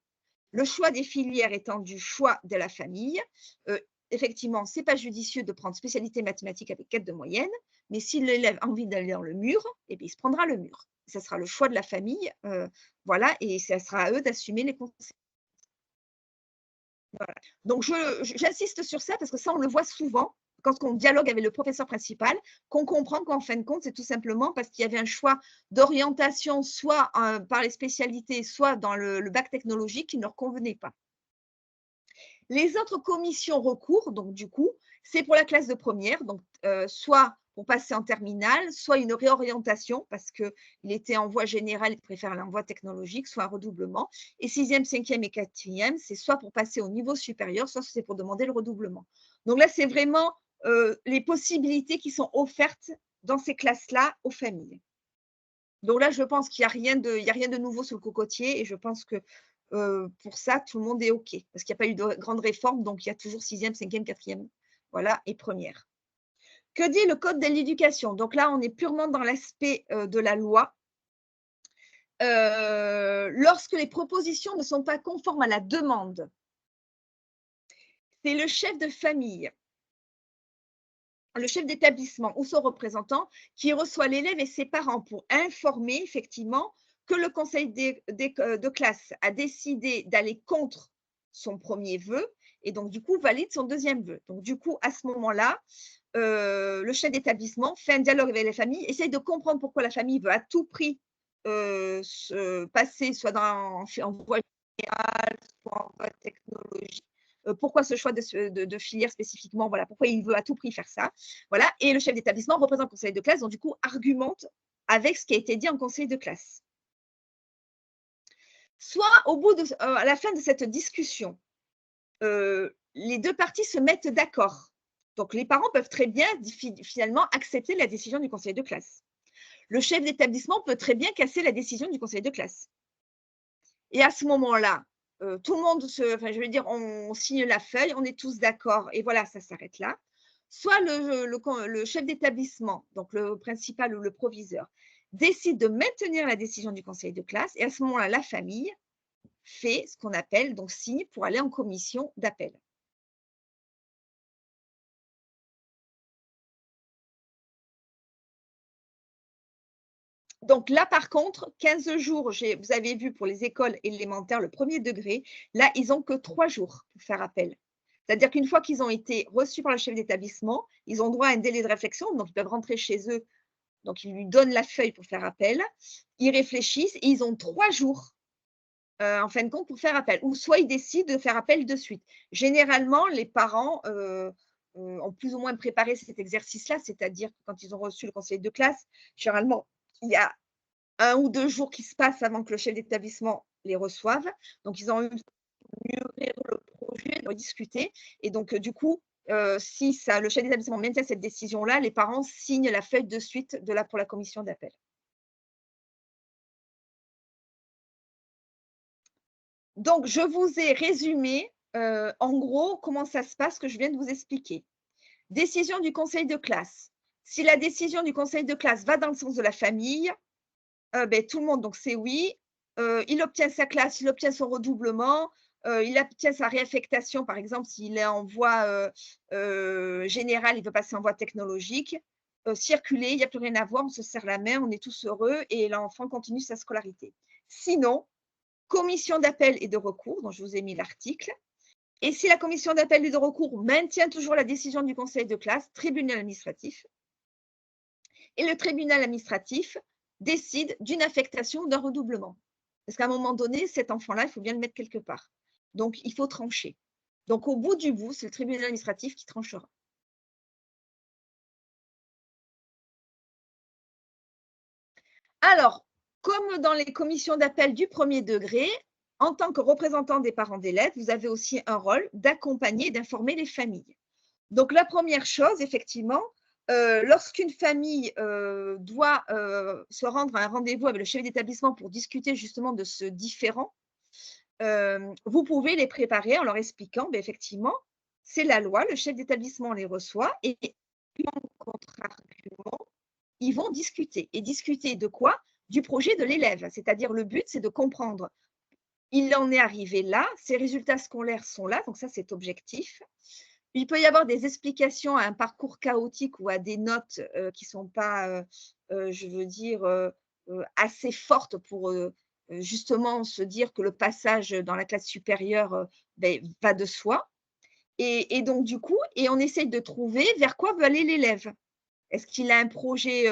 Le choix des filières étant du choix de la famille, effectivement, ce n'est pas judicieux de prendre spécialité mathématique avec 4 de moyenne, mais si l'élève a envie d'aller dans le mur, eh bien, il se prendra le mur. Ce sera le choix de la famille, voilà, et ce sera à eux d'assumer les conséquences. Voilà. Donc, j'insiste sur ça parce que ça, on le voit souvent quand on dialogue avec le professeur principal, qu'on comprend qu'en fin de compte, c'est tout simplement parce qu'il y avait un choix d'orientation, soit par les spécialités, soit dans le bac technologique qui ne leur convenait pas. Les autres commissions recours, donc du coup, c'est pour la classe de première, donc soit pour passer en terminale, soit une réorientation parce qu'il était en voie générale, il préfère aller en voie technologique, soit un redoublement. Et 6e, 5e et 4e, c'est soit pour passer au niveau supérieur, soit c'est pour demander le redoublement. Donc là, c'est vraiment les possibilités qui sont offertes dans ces classes-là aux familles. Donc là, je pense qu'il n'y a rien de nouveau sur le cocotier et je pense que pour ça, tout le monde est OK. Parce qu'il n'y a pas eu de grande réforme, donc il y a toujours 6e, 5e, 4e, voilà, et première. Que dit le Code de l'éducation? Donc là, on est purement dans l'aspect de la loi. Lorsque les propositions ne sont pas conformes à la demande, c'est le chef de famille, le chef d'établissement ou son représentant qui reçoit l'élève et ses parents pour informer effectivement que le conseil de classe a décidé d'aller contre son premier vœu et donc du coup valide son deuxième vœu. Donc du coup, à ce moment-là, le chef d'établissement fait un dialogue avec les familles, essaye de comprendre pourquoi la famille veut à tout prix se passer soit en voie générale, soit en voie technologique. Pourquoi ce choix de filière spécifiquement, voilà, pourquoi il veut à tout prix faire ça. Voilà. Et le chef d'établissement représente le conseil de classe, donc du coup argumente avec ce qui a été dit en conseil de classe. soit au bout à la fin de cette discussion, les 2 parties se mettent d'accord. Donc les parents peuvent très bien finalement accepter la décision du conseil de classe. Le chef d'établissement peut très bien casser la décision du conseil de classe. Et à ce moment-là, tout le monde je veux dire, on signe la feuille, on est tous d'accord et voilà, ça s'arrête là. Soit le chef d'établissement, donc le principal ou le proviseur, décide de maintenir la décision du conseil de classe et à ce moment-là, la famille fait ce qu'on appelle, donc signe pour aller en commission d'appel. Donc là, par contre, 15 jours, vous avez vu pour les écoles élémentaires, le premier degré, là, ils n'ont que 3 jours pour faire appel. C'est-à-dire qu'une fois qu'ils ont été reçus par le chef d'établissement, ils ont droit à un délai de réflexion, donc ils peuvent rentrer chez eux. Donc, ils lui donnent la feuille pour faire appel. Ils réfléchissent et ils ont 3 jours, en fin de compte, pour faire appel. Ou soit ils décident de faire appel de suite. Généralement, les parents ont plus ou moins préparé cet exercice-là, c'est-à-dire que quand ils ont reçu le conseiller de classe, généralement, il y a 1 ou 2 jours qui se passent avant que le chef d'établissement les reçoive. Donc, ils ont eu mûrir le projet, de discuter. Et donc, du coup, si le chef d'établissement maintient cette décision-là, les parents signent la feuille de suite pour la commission d'appel. Donc, je vous ai résumé, en gros, comment ça se passe, que je viens de vous expliquer. Décision du conseil de classe. Si la décision du conseil de classe va dans le sens de la famille, tout le monde, donc c'est oui. Il obtient sa classe, il obtient son redoublement, il obtient sa réaffectation, par exemple, s'il est en voie générale, il veut passer en voie technologique. Circuler, il n'y a plus rien à voir, on se serre la main, on est tous heureux et l'enfant continue sa scolarité. Sinon, commission d'appel et de recours, dont je vous ai mis l'article. Et si la commission d'appel et de recours maintient toujours la décision du conseil de classe, tribunal administratif. Et le tribunal administratif décide d'une affectation ou d'un redoublement. Parce qu'à un moment donné, cet enfant-là, il faut bien le mettre quelque part. Donc, il faut trancher. Donc, au bout du bout, c'est le tribunal administratif qui tranchera. Alors, comme dans les commissions d'appel du premier degré, en tant que représentant des parents d'élèves, vous avez aussi un rôle d'accompagner et d'informer les familles. Donc, la première chose, effectivement, lorsqu'une famille doit se rendre à un rendez-vous avec le chef d'établissement pour discuter justement de ce différend, vous pouvez les préparer en leur expliquant, effectivement, c'est la loi, le chef d'établissement les reçoit et contre-argument, ils vont discuter. Et discuter de quoi? Du projet de l'élève. C'est-à-dire, le but, c'est de comprendre. Il en est arrivé là, ses résultats scolaires sont là, donc ça, c'est objectif. Il peut y avoir des explications à un parcours chaotique ou à des notes qui ne sont pas, je veux dire, assez fortes pour justement se dire que le passage dans la classe supérieure va de soi. Et donc, du coup, on essaye de trouver vers quoi veut aller l'élève. Est-ce qu'il a un projet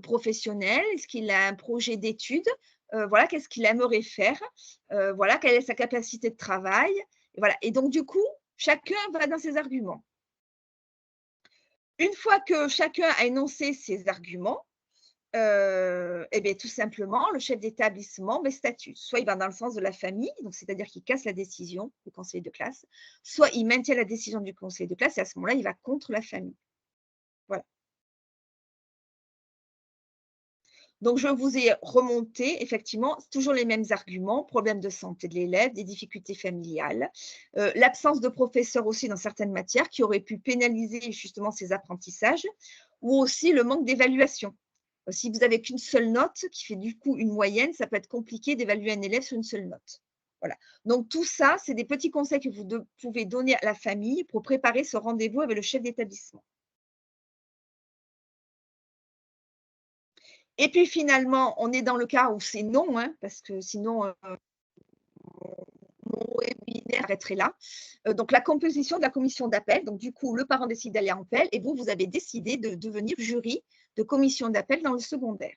professionnel? Est-ce qu'il a un projet d'études? Voilà, qu'est-ce qu'il aimerait faire? Voilà, quelle est sa capacité de travail? Et voilà. Et donc, du coup, chacun va dans ses arguments. Une fois que chacun a énoncé ses arguments, tout simplement, le chef d'établissement statue. Soit il va dans le sens de la famille, donc c'est-à-dire qu'il casse la décision du conseil de classe, soit il maintient la décision du conseil de classe et à ce moment-là, il va contre la famille. Voilà. Donc, je vous ai remonté, effectivement, toujours les mêmes arguments, problème de santé de l'élève, des difficultés familiales, l'absence de professeurs aussi dans certaines matières qui auraient pu pénaliser justement ses apprentissages, ou aussi le manque d'évaluation. Si vous n'avez qu'une seule note, qui fait du coup une moyenne, ça peut être compliqué d'évaluer un élève sur une seule note. Voilà. Donc, tout ça, c'est des petits conseils que vous pouvez donner à la famille pour préparer ce rendez-vous avec le chef d'établissement. Et puis finalement, on est dans le cas où c'est non, hein, parce que sinon, mon webinaire arrêterait là. Donc la composition de la commission d'appel, donc du coup, le parent décide d'aller en appel et vous avez décidé de devenir jury de commission d'appel dans le secondaire.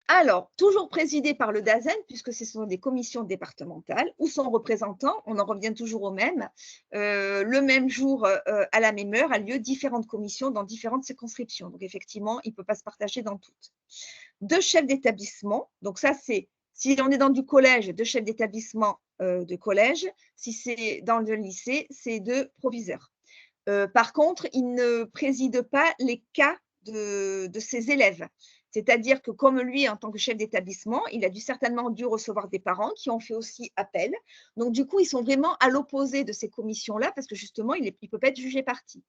Alors, toujours présidé par le DAZEN, puisque ce sont des commissions départementales, ou son représentant, on en revient toujours au même. Le même jour, à la même heure, a lieu différentes commissions dans différentes circonscriptions. Donc, effectivement, il ne peut pas se partager dans toutes. 2 chefs d'établissement, donc ça, c'est Si on est dans du collège, 2 chefs d'établissement de collège. Si c'est dans le lycée, c'est 2 proviseurs. Par contre, il ne préside pas les cas de ses élèves. C'est-à-dire que comme lui, en tant que chef d'établissement, il a certainement dû recevoir des parents qui ont fait aussi appel. Donc, du coup, ils sont vraiment à l'opposé de ces commissions-là parce que justement, il ne peut pas être jugé partie.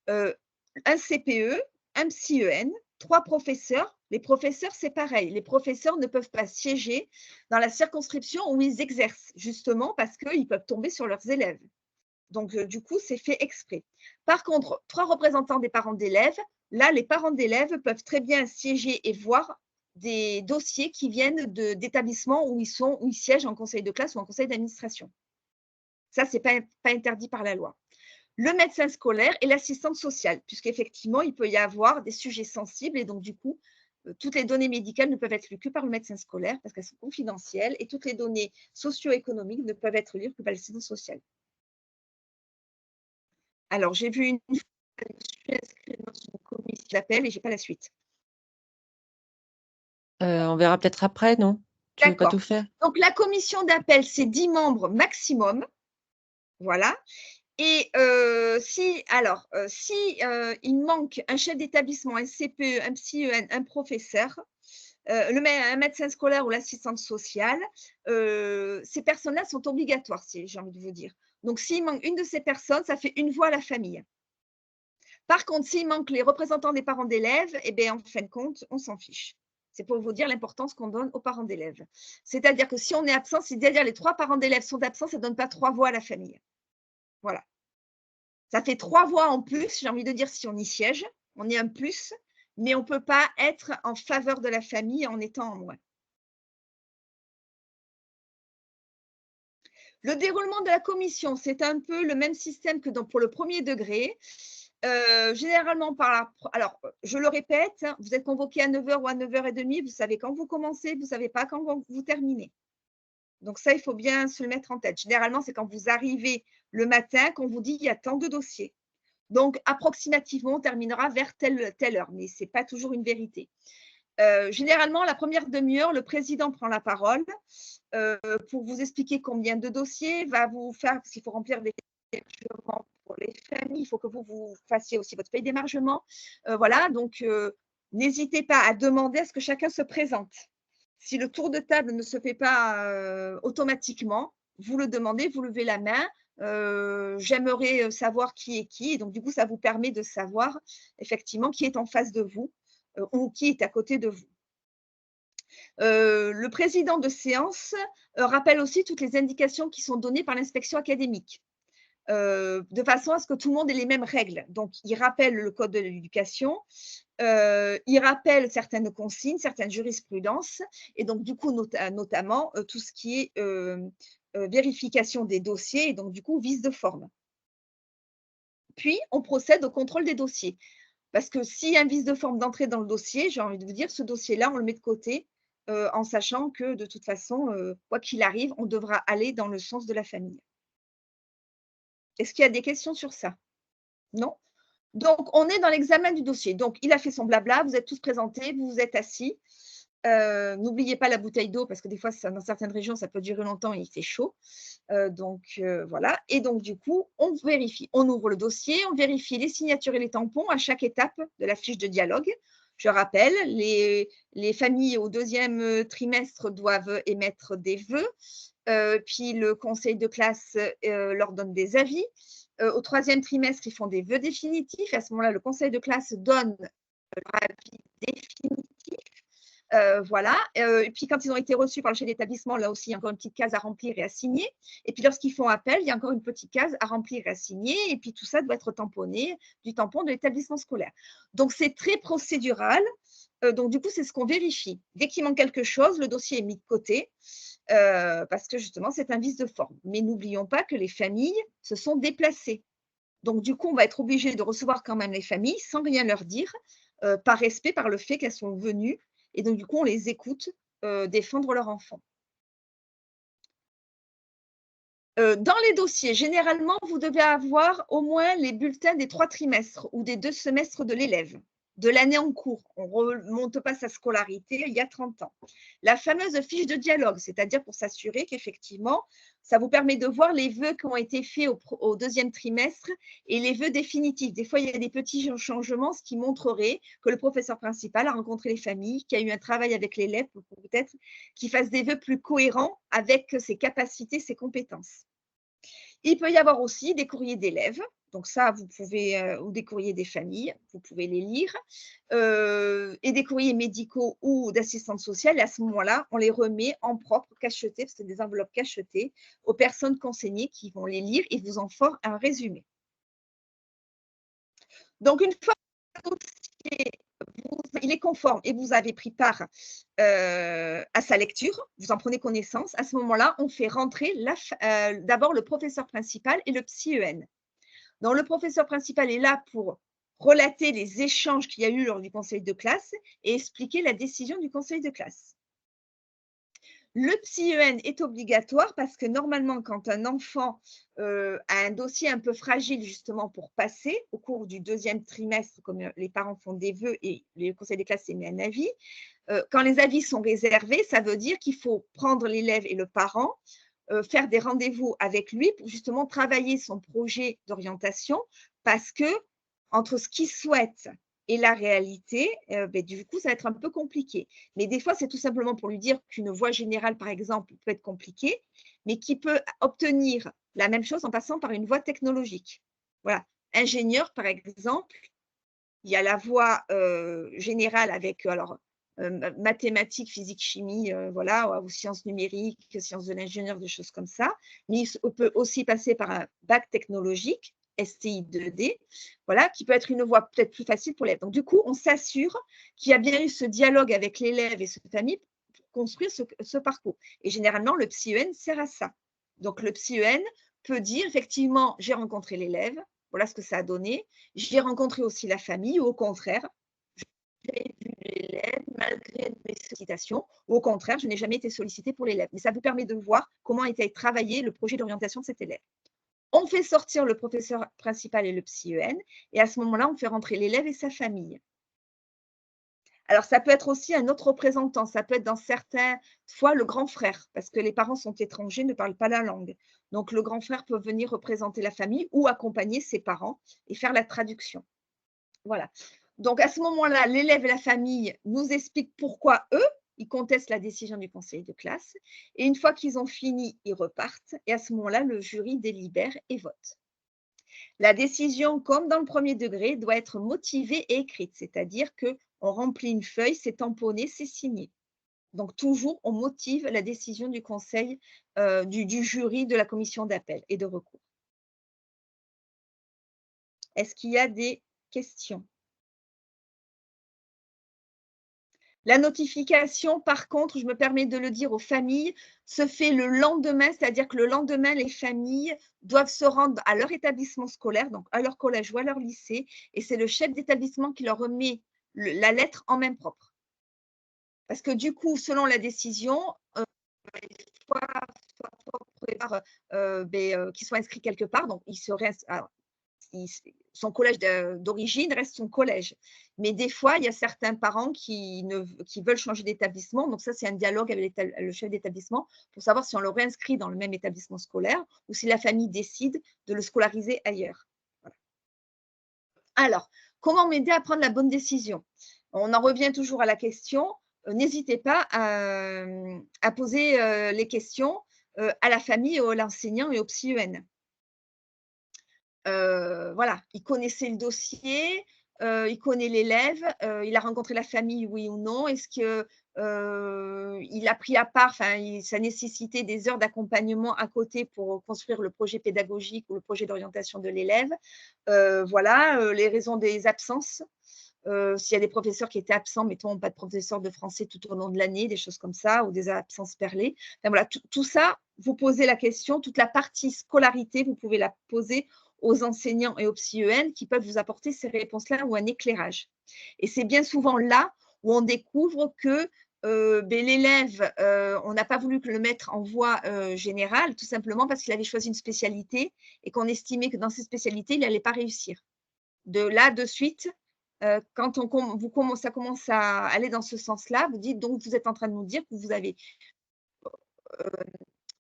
Un CPE, un PSYEN, 3 professeurs. Les professeurs, c'est pareil. Les professeurs ne peuvent pas siéger dans la circonscription où ils exercent, justement parce qu'ils peuvent tomber sur leurs élèves. Donc, du coup, c'est fait exprès. Par contre, 3 représentants des parents d'élèves, là, les parents d'élèves peuvent très bien siéger et voir des dossiers qui viennent d'établissements où ils siègent en conseil de classe ou en conseil d'administration. Ça, ce n'est pas interdit par la loi. Le médecin scolaire et l'assistante sociale, puisqu'effectivement, il peut y avoir des sujets sensibles et donc, du coup, toutes les données médicales ne peuvent être lues que par le médecin scolaire parce qu'elles sont confidentielles et toutes les données socio-économiques ne peuvent être lues que par l'assistante sociale. Alors, j'ai vu une fois que je suis inscrite dans une commission d'appel et je n'ai pas la suite. On verra peut-être après, non? Tu ne veux pas tout D'accord. faire? Donc, la commission d'appel, c'est 10 membres maximum. Voilà. Et si il manque un chef d'établissement, un CPE, un PSYEN, un professeur, un médecin scolaire ou l'assistante sociale, ces personnes-là sont obligatoires, j'ai envie de vous dire. Donc, s'il manque une de ces personnes, ça fait une voix à la famille. Par contre, s'il manque les représentants des parents d'élèves, eh bien, en fin de compte, on s'en fiche. C'est pour vous dire l'importance qu'on donne aux parents d'élèves. C'est-à-dire que si on est absent, c'est-à-dire les 3 parents d'élèves sont absents, ça ne donne pas 3 voix à la famille. Voilà. Ça fait 3 voix en plus, j'ai envie de dire, si on y siège, on est un plus, mais on ne peut pas être en faveur de la famille en étant en moins. Le déroulement de la commission, c'est un peu le même système que pour le premier degré. Généralement, alors, je le répète, vous êtes convoqué à 9h ou à 9h30, vous savez quand vous commencez, vous ne savez pas quand vous terminez. Donc ça, il faut bien se le mettre en tête. Généralement, c'est quand vous arrivez le matin qu'on vous dit il y a tant de dossiers. Donc, approximativement, on terminera vers telle heure, mais ce n'est pas toujours une vérité. Généralement, la première demi-heure, le président prend la parole pour vous expliquer combien de dossiers, va vous faire, parce qu'il faut remplir des hébergements pour les familles, il faut que vous fassiez aussi votre paye d'émargement. Voilà, donc n'hésitez pas à demander à ce que chacun se présente. Si le tour de table ne se fait pas automatiquement, vous le demandez, vous levez la main. J'aimerais savoir qui est qui. Et donc, du coup, ça vous permet de savoir effectivement qui est en face de vous ou qui est à côté de vous. Le président de séance rappelle aussi toutes les indications qui sont données par l'inspection académique. De façon à ce que tout le monde ait les mêmes règles. Donc, il rappelle le code de l'éducation, il rappelle certaines consignes, certaines jurisprudences, et donc, du coup, notamment tout ce qui est vérification des dossiers, et donc, du coup, vice de forme. Puis, on procède au contrôle des dossiers. Parce que s'il y a un vice de forme d'entrée dans le dossier, j'ai envie de vous dire, ce dossier-là, on le met de côté en sachant que, de toute façon, quoi qu'il arrive, on devra aller dans le sens de la famille. Est-ce qu'il y a des questions sur ça? Non? Donc, on est dans l'examen du dossier. Donc, il a fait son blabla, vous êtes tous présentés, vous vous êtes assis. N'oubliez pas la bouteille d'eau parce que des fois, dans certaines régions, ça peut durer longtemps et il fait chaud. Voilà. Et donc, du coup, on vérifie. On ouvre le dossier, on vérifie les signatures et les tampons à chaque étape de la fiche de dialogue. Je rappelle, les familles au 2e trimestre doivent émettre des vœux. Puis le conseil de classe leur donne des avis. Au 3e trimestre, ils font des vœux définitifs. À ce moment-là, le conseil de classe donne leur avis définitif. Voilà. Et puis, quand ils ont été reçus par le chef d'établissement, là aussi, il y a encore une petite case à remplir et à signer. Et puis, lorsqu'ils font appel, il y a encore une petite case à remplir et à signer. Et puis, tout ça doit être tamponné du tampon de l'établissement scolaire. Donc, c'est très procédural. Donc, du coup, c'est ce qu'on vérifie. Dès qu'il manque quelque chose, le dossier est mis de côté parce que, justement, c'est un vice de forme. Mais n'oublions pas que les familles se sont déplacées. Donc, du coup, on va être obligé de recevoir quand même les familles sans rien leur dire, par respect, par le fait qu'elles sont venues. Et donc, du coup, on les écoute défendre leur enfant. Dans les dossiers, généralement, vous devez avoir au moins les bulletins des 3 trimestres ou des 2 semestres de l'élève. de l'année en cours. On ne remonte pas sa scolarité il y a 30 ans. La fameuse fiche de dialogue, c'est-à-dire pour s'assurer qu'effectivement, ça vous permet de voir les vœux qui ont été faits au deuxième trimestre et les vœux définitifs. Des fois, il y a des petits changements, ce qui montrerait que le professeur principal a rencontré les familles, qu'il y a eu un travail avec l'élève, pour peut-être qu'il fasse des vœux plus cohérents avec ses capacités, ses compétences. Il peut y avoir aussi des courriers d'élèves. Donc ça, vous pouvez, ou des courriers des familles, vous pouvez les lire, et des courriers médicaux ou d'assistante sociale. Et à ce moment-là, on les remet en propre, cachetés, parce que c'est des enveloppes cachetées, aux personnes consignées qui vont les lire et vous en font un résumé. Donc, une fois que le dossier il est conforme et vous avez pris part à sa lecture, vous en prenez connaissance, à ce moment-là, on fait rentrer d'abord le professeur principal et le psy-EN. Donc, le professeur principal est là pour relater les échanges qu'il y a eu lors du conseil de classe et expliquer la décision du conseil de classe. Le psy-EN est obligatoire parce que normalement, quand un enfant a un dossier un peu fragile justement pour passer au cours du deuxième trimestre, comme les parents font des vœux et le conseil des classes émet un avis, quand les avis sont réservés, ça veut dire qu'il faut prendre l'élève et le parent, faire des rendez-vous avec lui pour justement travailler son projet d'orientation parce que entre ce qu'il souhaite et la réalité, du coup, ça va être un peu compliqué. Mais des fois, c'est tout simplement pour lui dire qu'une voie générale, par exemple, peut être compliquée, mais qu'il peut obtenir la même chose en passant par une voie technologique. Voilà. Ingénieur, par exemple, il y a la voie générale avec mathématiques, physique, chimie, voilà, ou sciences numériques, sciences de l'ingénieur, des choses comme ça. Mais il peut aussi passer par un bac technologique, STI 2D, voilà, qui peut être une voie peut-être plus facile pour l'élève. Donc, du coup, on s'assure qu'il y a bien eu ce dialogue avec l'élève et sa famille pour construire ce parcours. Et généralement, le psy-EN sert à ça. Donc, le psy-EN peut dire, effectivement, j'ai rencontré l'élève, voilà ce que ça a donné. J'ai rencontré aussi la famille, ou au contraire, j'ai vu l'élève malgré mes sollicitations, ou au contraire, je n'ai jamais été sollicitée pour l'élève. Mais ça vous permet de voir comment a été travaillé le projet d'orientation de cet élève. On fait sortir le professeur principal et le psy-EN, et à ce moment-là, on fait rentrer l'élève et sa famille. Alors, ça peut être aussi un autre représentant, ça peut être dans certaines fois le grand frère, parce que les parents sont étrangers, ne parlent pas la langue. Donc, le grand frère peut venir représenter la famille ou accompagner ses parents et faire la traduction. Voilà. Donc, à ce moment-là, l'élève et la famille nous expliquent pourquoi eux, ils contestent la décision du conseil de classe. Et une fois qu'ils ont fini, ils repartent. Et à ce moment-là, le jury délibère et vote. La décision, comme dans le premier degré, doit être motivée et écrite, c'est-à-dire qu'on remplit une feuille, c'est tamponné, c'est signé. Donc, toujours, on motive la décision du conseil, du jury de la commission d'appel et de recours. Est-ce qu'il y a des questions? La notification, par contre, je me permets de le dire aux familles, se fait le lendemain, c'est-à-dire que le lendemain, les familles doivent se rendre à leur établissement scolaire, donc à leur collège ou à leur lycée, et c'est le chef d'établissement qui leur remet la lettre en main propre. Parce que du coup, selon la décision, qu'il soit inscrit quelque part, donc il serait son collège d'origine reste son collège. Mais des fois, il y a certains parents qui veulent changer d'établissement. Donc ça, c'est un dialogue avec le chef d'établissement pour savoir si on le réinscrit dans le même établissement scolaire ou si la famille décide de le scolariser ailleurs. Voilà. Alors, comment m'aider à prendre la bonne décision? On en revient toujours à la question. N'hésitez pas à poser les questions à la famille, à l'enseignant et au psy-EN. Voilà, il connaissait le dossier, il connaît l'élève, il a rencontré la famille, oui ou non? Est-ce que, il a pris à part, enfin, ça nécessitait des heures d'accompagnement à côté pour construire le projet pédagogique ou le projet d'orientation de l'élève? Voilà, les raisons des absences, s'il y a des professeurs qui étaient absents, mettons pas de professeur de français tout au long de l'année, des choses comme ça, ou des absences perlées. Enfin voilà, tout ça, vous posez la question, toute la partie scolarité, vous pouvez la poser aux enseignants et aux psy-EN qui peuvent vous apporter ces réponses-là ou un éclairage. Et c'est bien souvent là où on découvre que l'élève, on n'a pas voulu le mettre en voie générale, tout simplement parce qu'il avait choisi une spécialité et qu'on estimait que dans ces spécialités, il n'allait pas réussir. De là, de suite, Quand ça commence à aller dans ce sens-là, vous dites donc vous êtes en train de nous dire que vous avez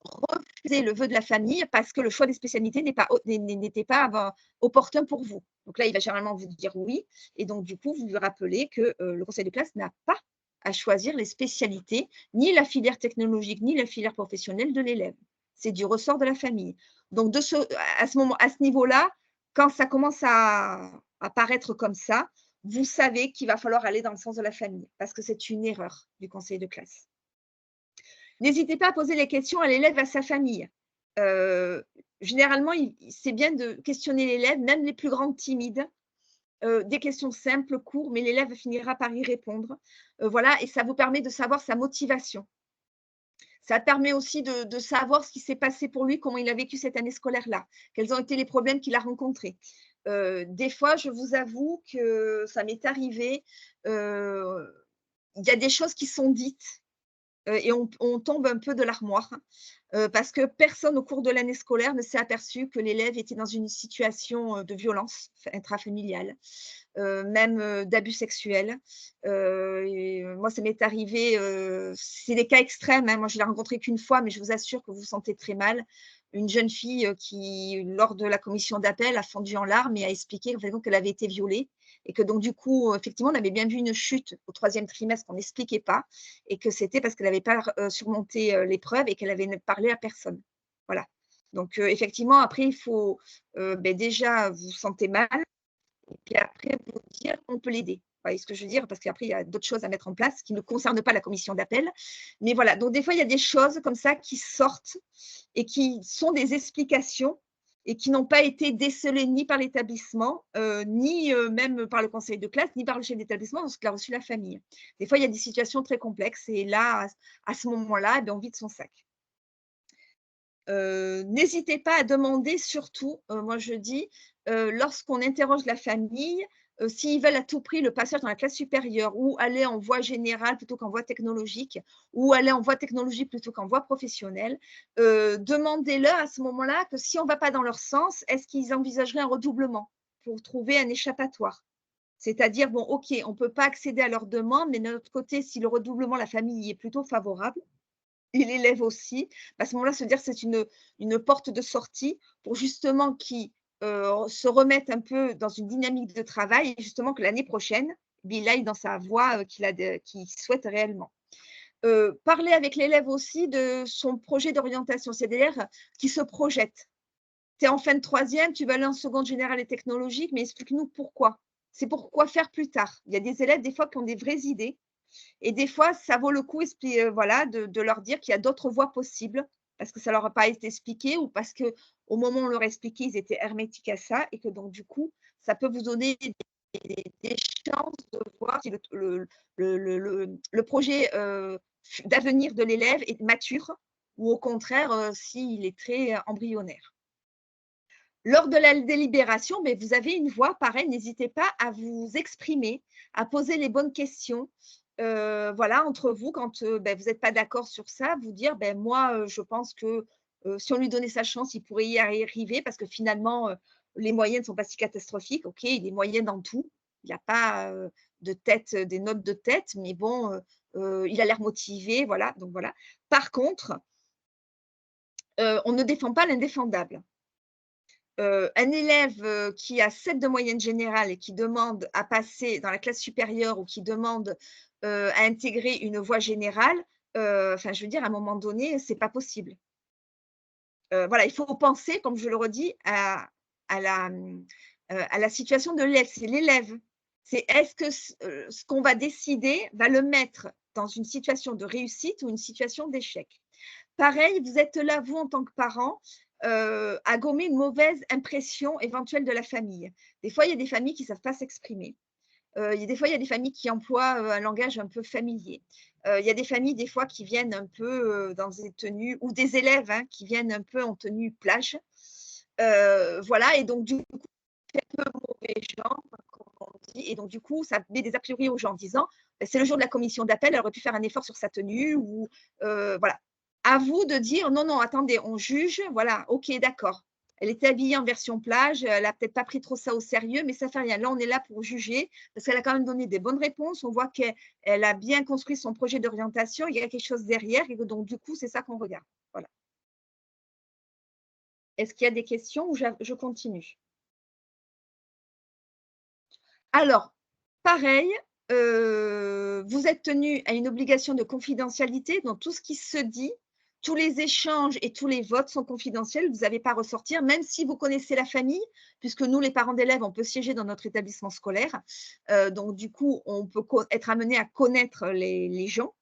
refusé le vœu de la famille parce que le choix des spécialités n'était pas opportun pour vous. Donc là, il va généralement vous dire oui. Et donc, du coup, vous lui rappelez que le conseil de classe n'a pas à choisir les spécialités, ni la filière technologique, ni la filière professionnelle de l'élève. C'est du ressort de la famille. Donc, à ce niveau-là, quand ça commence à paraître comme ça, vous savez qu'il va falloir aller dans le sens de la famille parce que c'est une erreur du conseil de classe. N'hésitez pas à poser les questions à l'élève, à sa famille. Généralement, c'est bien de questionner l'élève, même les plus grands timides, des questions simples, courtes, mais l'élève finira par y répondre. Voilà, et ça vous permet de savoir sa motivation. Ça permet aussi de savoir ce qui s'est passé pour lui, comment il a vécu cette année scolaire-là, quels ont été les problèmes qu'il a rencontrés. Des fois, je vous avoue que ça m'est arrivé, il y a des choses qui sont dites et on tombe un peu de l'armoire parce que personne au cours de l'année scolaire ne s'est aperçu que l'élève était dans une situation de violence intrafamiliale, même d'abus sexuels. Moi, ça m'est arrivé, c'est des cas extrêmes, hein. Moi, je l'ai rencontré qu'une fois, mais je vous assure que vous vous sentez très mal. Une jeune fille qui, lors de la commission d'appel, a fondu en larmes et a expliqué en fait, qu'elle avait été violée et que donc du coup, effectivement, on avait bien vu une chute au 3e trimestre qu'on n'expliquait pas et que c'était parce qu'elle n'avait pas surmonté l'épreuve et qu'elle avait parlé à personne. Voilà. Donc effectivement, après, il faut déjà, vous vous sentez mal et puis après, vous dire qu'on peut l'aider. Vous voyez ce que je veux dire? Parce qu'après, il y a d'autres choses à mettre en place qui ne concernent pas la commission d'appel. Mais voilà, donc des fois, il y a des choses comme ça qui sortent et qui sont des explications et qui n'ont pas été décelées ni par l'établissement, ni même par le conseil de classe, ni par le chef d'établissement lorsqu'il a reçu la famille. Des fois, il y a des situations très complexes et là, à ce moment-là, on vide son sac. N'hésitez pas à demander surtout, moi je dis, lorsqu'on interroge la famille, s'ils veulent à tout prix le passage dans la classe supérieure ou aller en voie générale plutôt qu'en voie technologique ou aller en voie technologique plutôt qu'en voie professionnelle, demandez-leur à ce moment-là que si on ne va pas dans leur sens, est-ce qu'ils envisageraient un redoublement pour trouver un échappatoire? C'est-à-dire, bon, OK, on ne peut pas accéder à leur demande, mais d'un autre côté, si le redoublement, la famille y est plutôt favorable, et l'élève aussi, à ce moment-là, se dire que c'est une porte de sortie pour justement qu'ils se remettent un peu dans une dynamique de travail et justement que l'année prochaine, il aille dans sa voie qu'il souhaite réellement. Parler avec l'élève aussi de son projet d'orientation. C'est des élèves qui se projettent. Tu es en fin de 3e, tu vas aller en seconde générale et technologique, mais explique-nous pourquoi. C'est pourquoi faire plus tard. Il y a des élèves, des fois, qui ont des vraies idées et des fois, ça vaut le coup voilà, de leur dire qu'il y a d'autres voies possibles parce que ça leur a pas été expliqué ou parce qu'au moment où on leur a expliqué, ils étaient hermétiques à ça et que donc du coup, ça peut vous donner des chances de voir si le projet, d'avenir de l'élève est mature ou au contraire, s'il est très embryonnaire. Lors de la délibération, mais vous avez une voix, pareil, n'hésitez pas à vous exprimer, à poser les bonnes questions. Voilà, entre vous, quand vous n'êtes pas d'accord sur ça, vous dire moi, je pense que si on lui donnait sa chance, il pourrait y arriver parce que finalement, les moyennes ne sont pas si catastrophiques. OK, il est moyen dans tout. Il n'y a pas de tête, des notes de tête, mais bon, il a l'air motivé. Voilà, donc voilà. Par contre, on ne défend pas l'indéfendable. Un élève qui a 7 de moyenne générale et qui demande à passer dans la classe supérieure ou qui demande à intégrer une voie générale, enfin, je veux dire, à un moment donné, c'est pas possible. Voilà, il faut penser, comme je le redis, à la situation de l'élève. C'est l'élève. C'est est-ce que ce qu'on va décider va le mettre dans une situation de réussite ou une situation d'échec? Pareil, vous êtes là, vous, en tant que parent, à gommer une mauvaise impression éventuelle de la famille. Des fois, il y a des familles qui ne savent pas s'exprimer. Des fois, il y a des familles qui emploient un langage un peu familier. Il y a des familles, des fois, qui viennent un peu dans des tenues, ou des élèves hein, qui viennent un peu en tenue plage. Voilà, et donc, du coup, c'est un peu mauvais genre, comme on dit. Et donc, du coup, ça met des a priori aux gens en disant c'est le jour de la commission d'appel, elle aurait pu faire un effort sur sa tenue, ou voilà. À vous de dire non, non, attendez, on juge, voilà, ok, d'accord. elle était habillée en version plage, elle n'a peut-être pas pris trop ça au sérieux, mais ça ne fait rien. Là, on est là pour juger, parce qu'elle a quand même donné des bonnes réponses. On voit qu'elle a bien construit son projet d'orientation, il y a quelque chose derrière, et donc du coup, c'est ça qu'on regarde. Voilà. Est-ce qu'il y a des questions ou je continue? Alors, pareil, vous êtes tenu à une obligation de confidentialité, donc tout ce qui se dit, tous les échanges et tous les votes sont confidentiels, vous n'avez pas à ressortir, même si vous connaissez la famille, puisque nous, les parents d'élèves, on peut siéger dans notre établissement scolaire. Donc, du coup, on peut être amené à connaître les gens.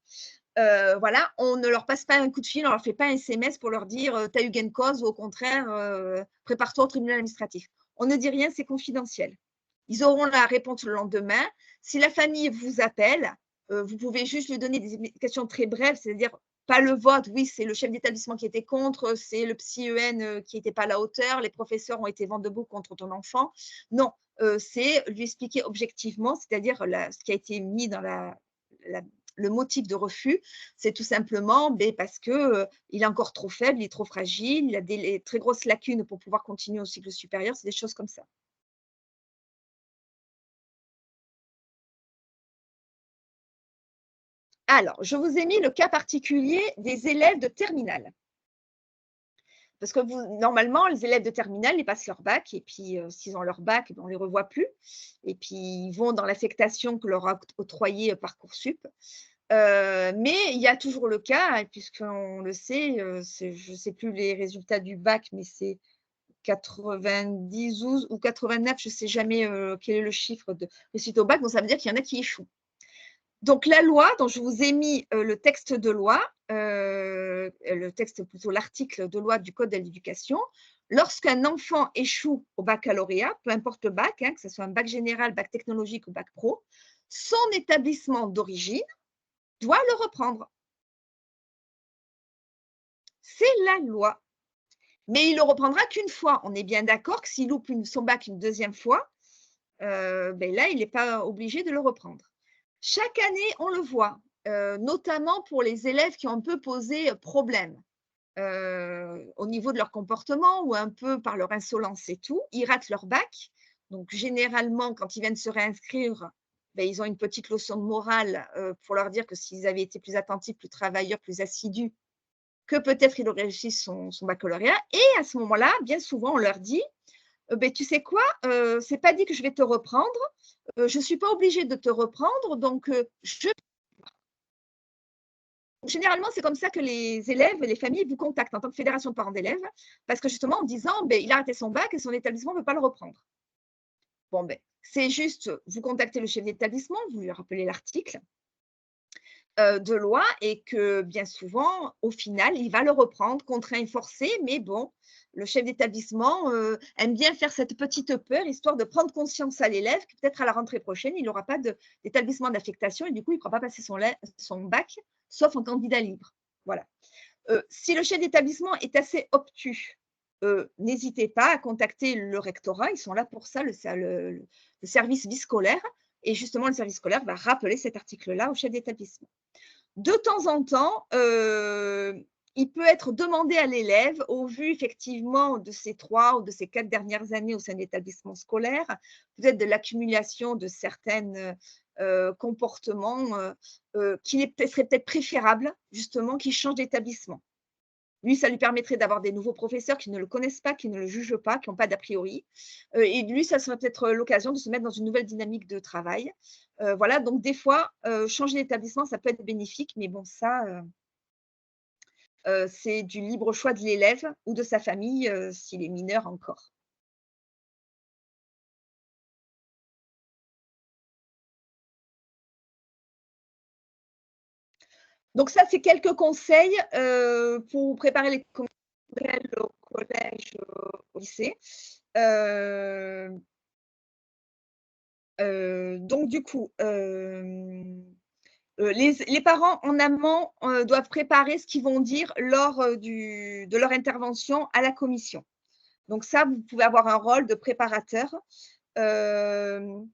Voilà, on ne leur passe pas un coup de fil, on ne leur fait pas un SMS pour leur dire tu as eu gain de cause ou au contraire, prépare-toi au tribunal administratif. On ne dit rien, c'est confidentiel. Ils auront la réponse le lendemain. Si la famille vous appelle, vous pouvez juste lui donner des explications très brèves, c'est-à-dire pas le vote, oui, c'est le chef d'établissement qui était contre, c'est le psy-EN qui n'était pas à la hauteur, les professeurs ont été vent debout contre ton enfant. Non, c'est lui expliquer objectivement, c'est-à-dire ce qui a été mis dans le motif de refus, c'est tout simplement parce qu'il est encore trop faible, il est trop fragile, il a des très grosses lacunes pour pouvoir continuer au cycle supérieur, c'est des choses comme ça. Alors, je vous ai mis le cas particulier des élèves de terminale. Parce que normalement, les élèves de terminale, ils passent leur bac, et puis s'ils ont leur bac, on ne les revoit plus. Et puis, ils vont dans l'affectation que leur a octroyée Parcoursup. Mais il y a toujours le cas, puisqu'on le sait, je ne sais plus les résultats du bac, mais c'est 90 ou 89, je ne sais jamais quel est le chiffre de réussite au bac, donc ça veut dire qu'il y en a qui échouent. Donc, la loi, dont je vous ai mis le texte de loi, le texte plutôt l'article de loi du Code de l'éducation, lorsqu'un enfant échoue au baccalauréat, peu importe le bac, que ce soit un bac général, bac technologique ou bac pro, son établissement d'origine doit le reprendre. C'est la loi. Mais il ne le reprendra qu'une fois. On est bien d'accord que s'il loupe son bac une deuxième fois, là, il n'est pas obligé de le reprendre. Chaque année, on le voit, notamment pour les élèves qui ont un peu posé problème au niveau de leur comportement ou un peu par leur insolence et tout. Ils ratent leur bac. Donc, généralement, quand ils viennent se réinscrire, ils ont une petite leçon de morale pour leur dire que s'ils avaient été plus attentifs, plus travailleurs, plus assidus, que peut-être ils auraient réussi son baccalauréat. Et à ce moment-là, bien souvent, on leur dit tu sais quoi, c'est pas dit que je vais te reprendre, je ne suis pas obligée de te reprendre, donc généralement, c'est comme ça que les élèves et les familles vous contactent en tant que fédération de parents d'élèves, parce que justement, en disant il a arrêté son bac et son établissement ne veut pas le reprendre. Bon, c'est juste, vous contactez le chef d'établissement, vous lui rappelez l'article de loi, et que bien souvent, au final, il va le reprendre, contraint et forcé, mais bon, le chef d'établissement aime bien faire cette petite peur, histoire de prendre conscience à l'élève que peut-être à la rentrée prochaine, il n'aura pas d'établissement d'affectation et du coup, il ne pourra pas passer son bac, sauf en candidat libre. Voilà. Si le chef d'établissement est assez obtus, n'hésitez pas à contacter le rectorat, ils sont là pour ça, le service vie scolaire, et justement, le service scolaire va rappeler cet article-là au chef d'établissement. De temps en temps, il peut être demandé à l'élève, au vu effectivement de ces 3 ou de ces 4 dernières années au sein de l'établissement scolaire, peut-être de l'accumulation de certains comportements, qu'il serait peut-être préférable justement qu'il change d'établissement. Lui, ça lui permettrait d'avoir des nouveaux professeurs qui ne le connaissent pas, qui ne le jugent pas, qui n'ont pas d'a priori. Et lui, ça serait peut-être l'occasion de se mettre dans une nouvelle dynamique de travail. Voilà, donc des fois, changer d'établissement, ça peut être bénéfique, mais bon, ça, c'est du libre choix de l'élève ou de sa famille, s'il est mineur encore. Donc ça, c'est quelques conseils pour préparer les communautés au collège, au lycée. Donc du coup, les parents en amont doivent préparer ce qu'ils vont dire lors de leur intervention à la commission. Donc ça, vous pouvez avoir un rôle de préparateur. On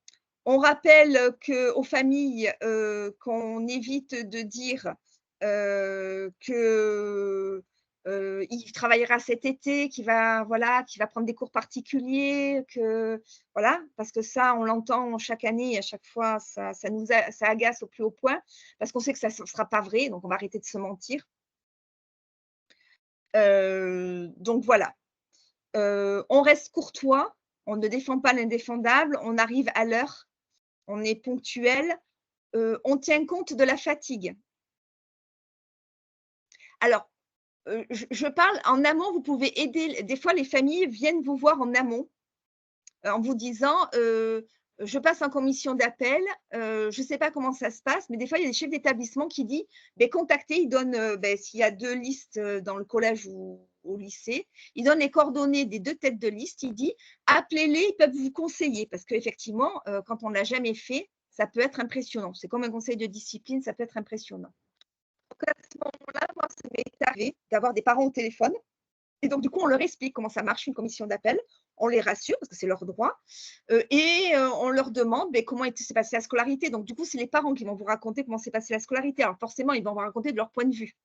rappelle aux familles qu'on évite de dire que il travaillera cet été, qui va prendre des cours particuliers, voilà, parce que ça, on l'entend chaque année et à chaque fois, ça agace au plus haut point, parce qu'on sait que ça ne sera pas vrai, donc on va arrêter de se mentir. Donc voilà, on reste courtois, on ne défend pas l'indéfendable, on arrive à l'heure, on est ponctuel, on tient compte de la fatigue. Alors, je parle en amont, vous pouvez aider. Des fois, les familles viennent vous voir en amont en vous disant je passe en commission d'appel, je ne sais pas comment ça se passe, mais des fois, il y a des chefs d'établissement qui disent contactez, ils donnent, s'il y a 2 listes dans le collège ou au lycée, ils donnent les coordonnées des 2 têtes de liste, il dit appelez-les, ils peuvent vous conseiller, parce qu'effectivement, quand on ne l'a jamais fait, ça peut être impressionnant. C'est comme un conseil de discipline, ça peut être impressionnant. Donc à ce moment-là, moi, ça m'est arrivé d'avoir des parents au téléphone. Et donc, du coup, on leur explique comment ça marche, une commission d'appel. On les rassure, parce que c'est leur droit. On leur demande comment s'est passée la scolarité. Donc, du coup, c'est les parents qui vont vous raconter comment s'est passée la scolarité. Alors, forcément, ils vont vous raconter de leur point de vue.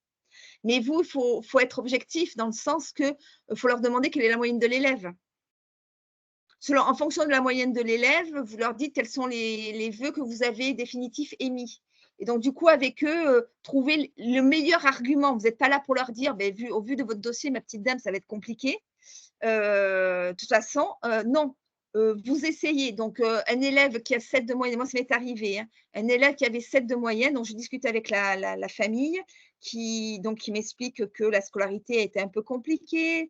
Mais vous, il faut être objectif dans le sens qu'il faut leur demander quelle est la moyenne de l'élève. En fonction de la moyenne de l'élève, vous leur dites quels sont les vœux que vous avez définitifs émis. Et donc, du coup, avec eux, trouver le meilleur argument. Vous n'êtes pas là pour leur dire, au vu de votre dossier, ma petite dame, ça va être compliqué. De toute façon, non. Vous essayez. Donc, un élève qui a 7 de moyenne, moi, ça m'est arrivé, hein, un élève qui avait 7 de moyenne, donc je discute avec la famille qui m'explique que la scolarité a été un peu compliquée,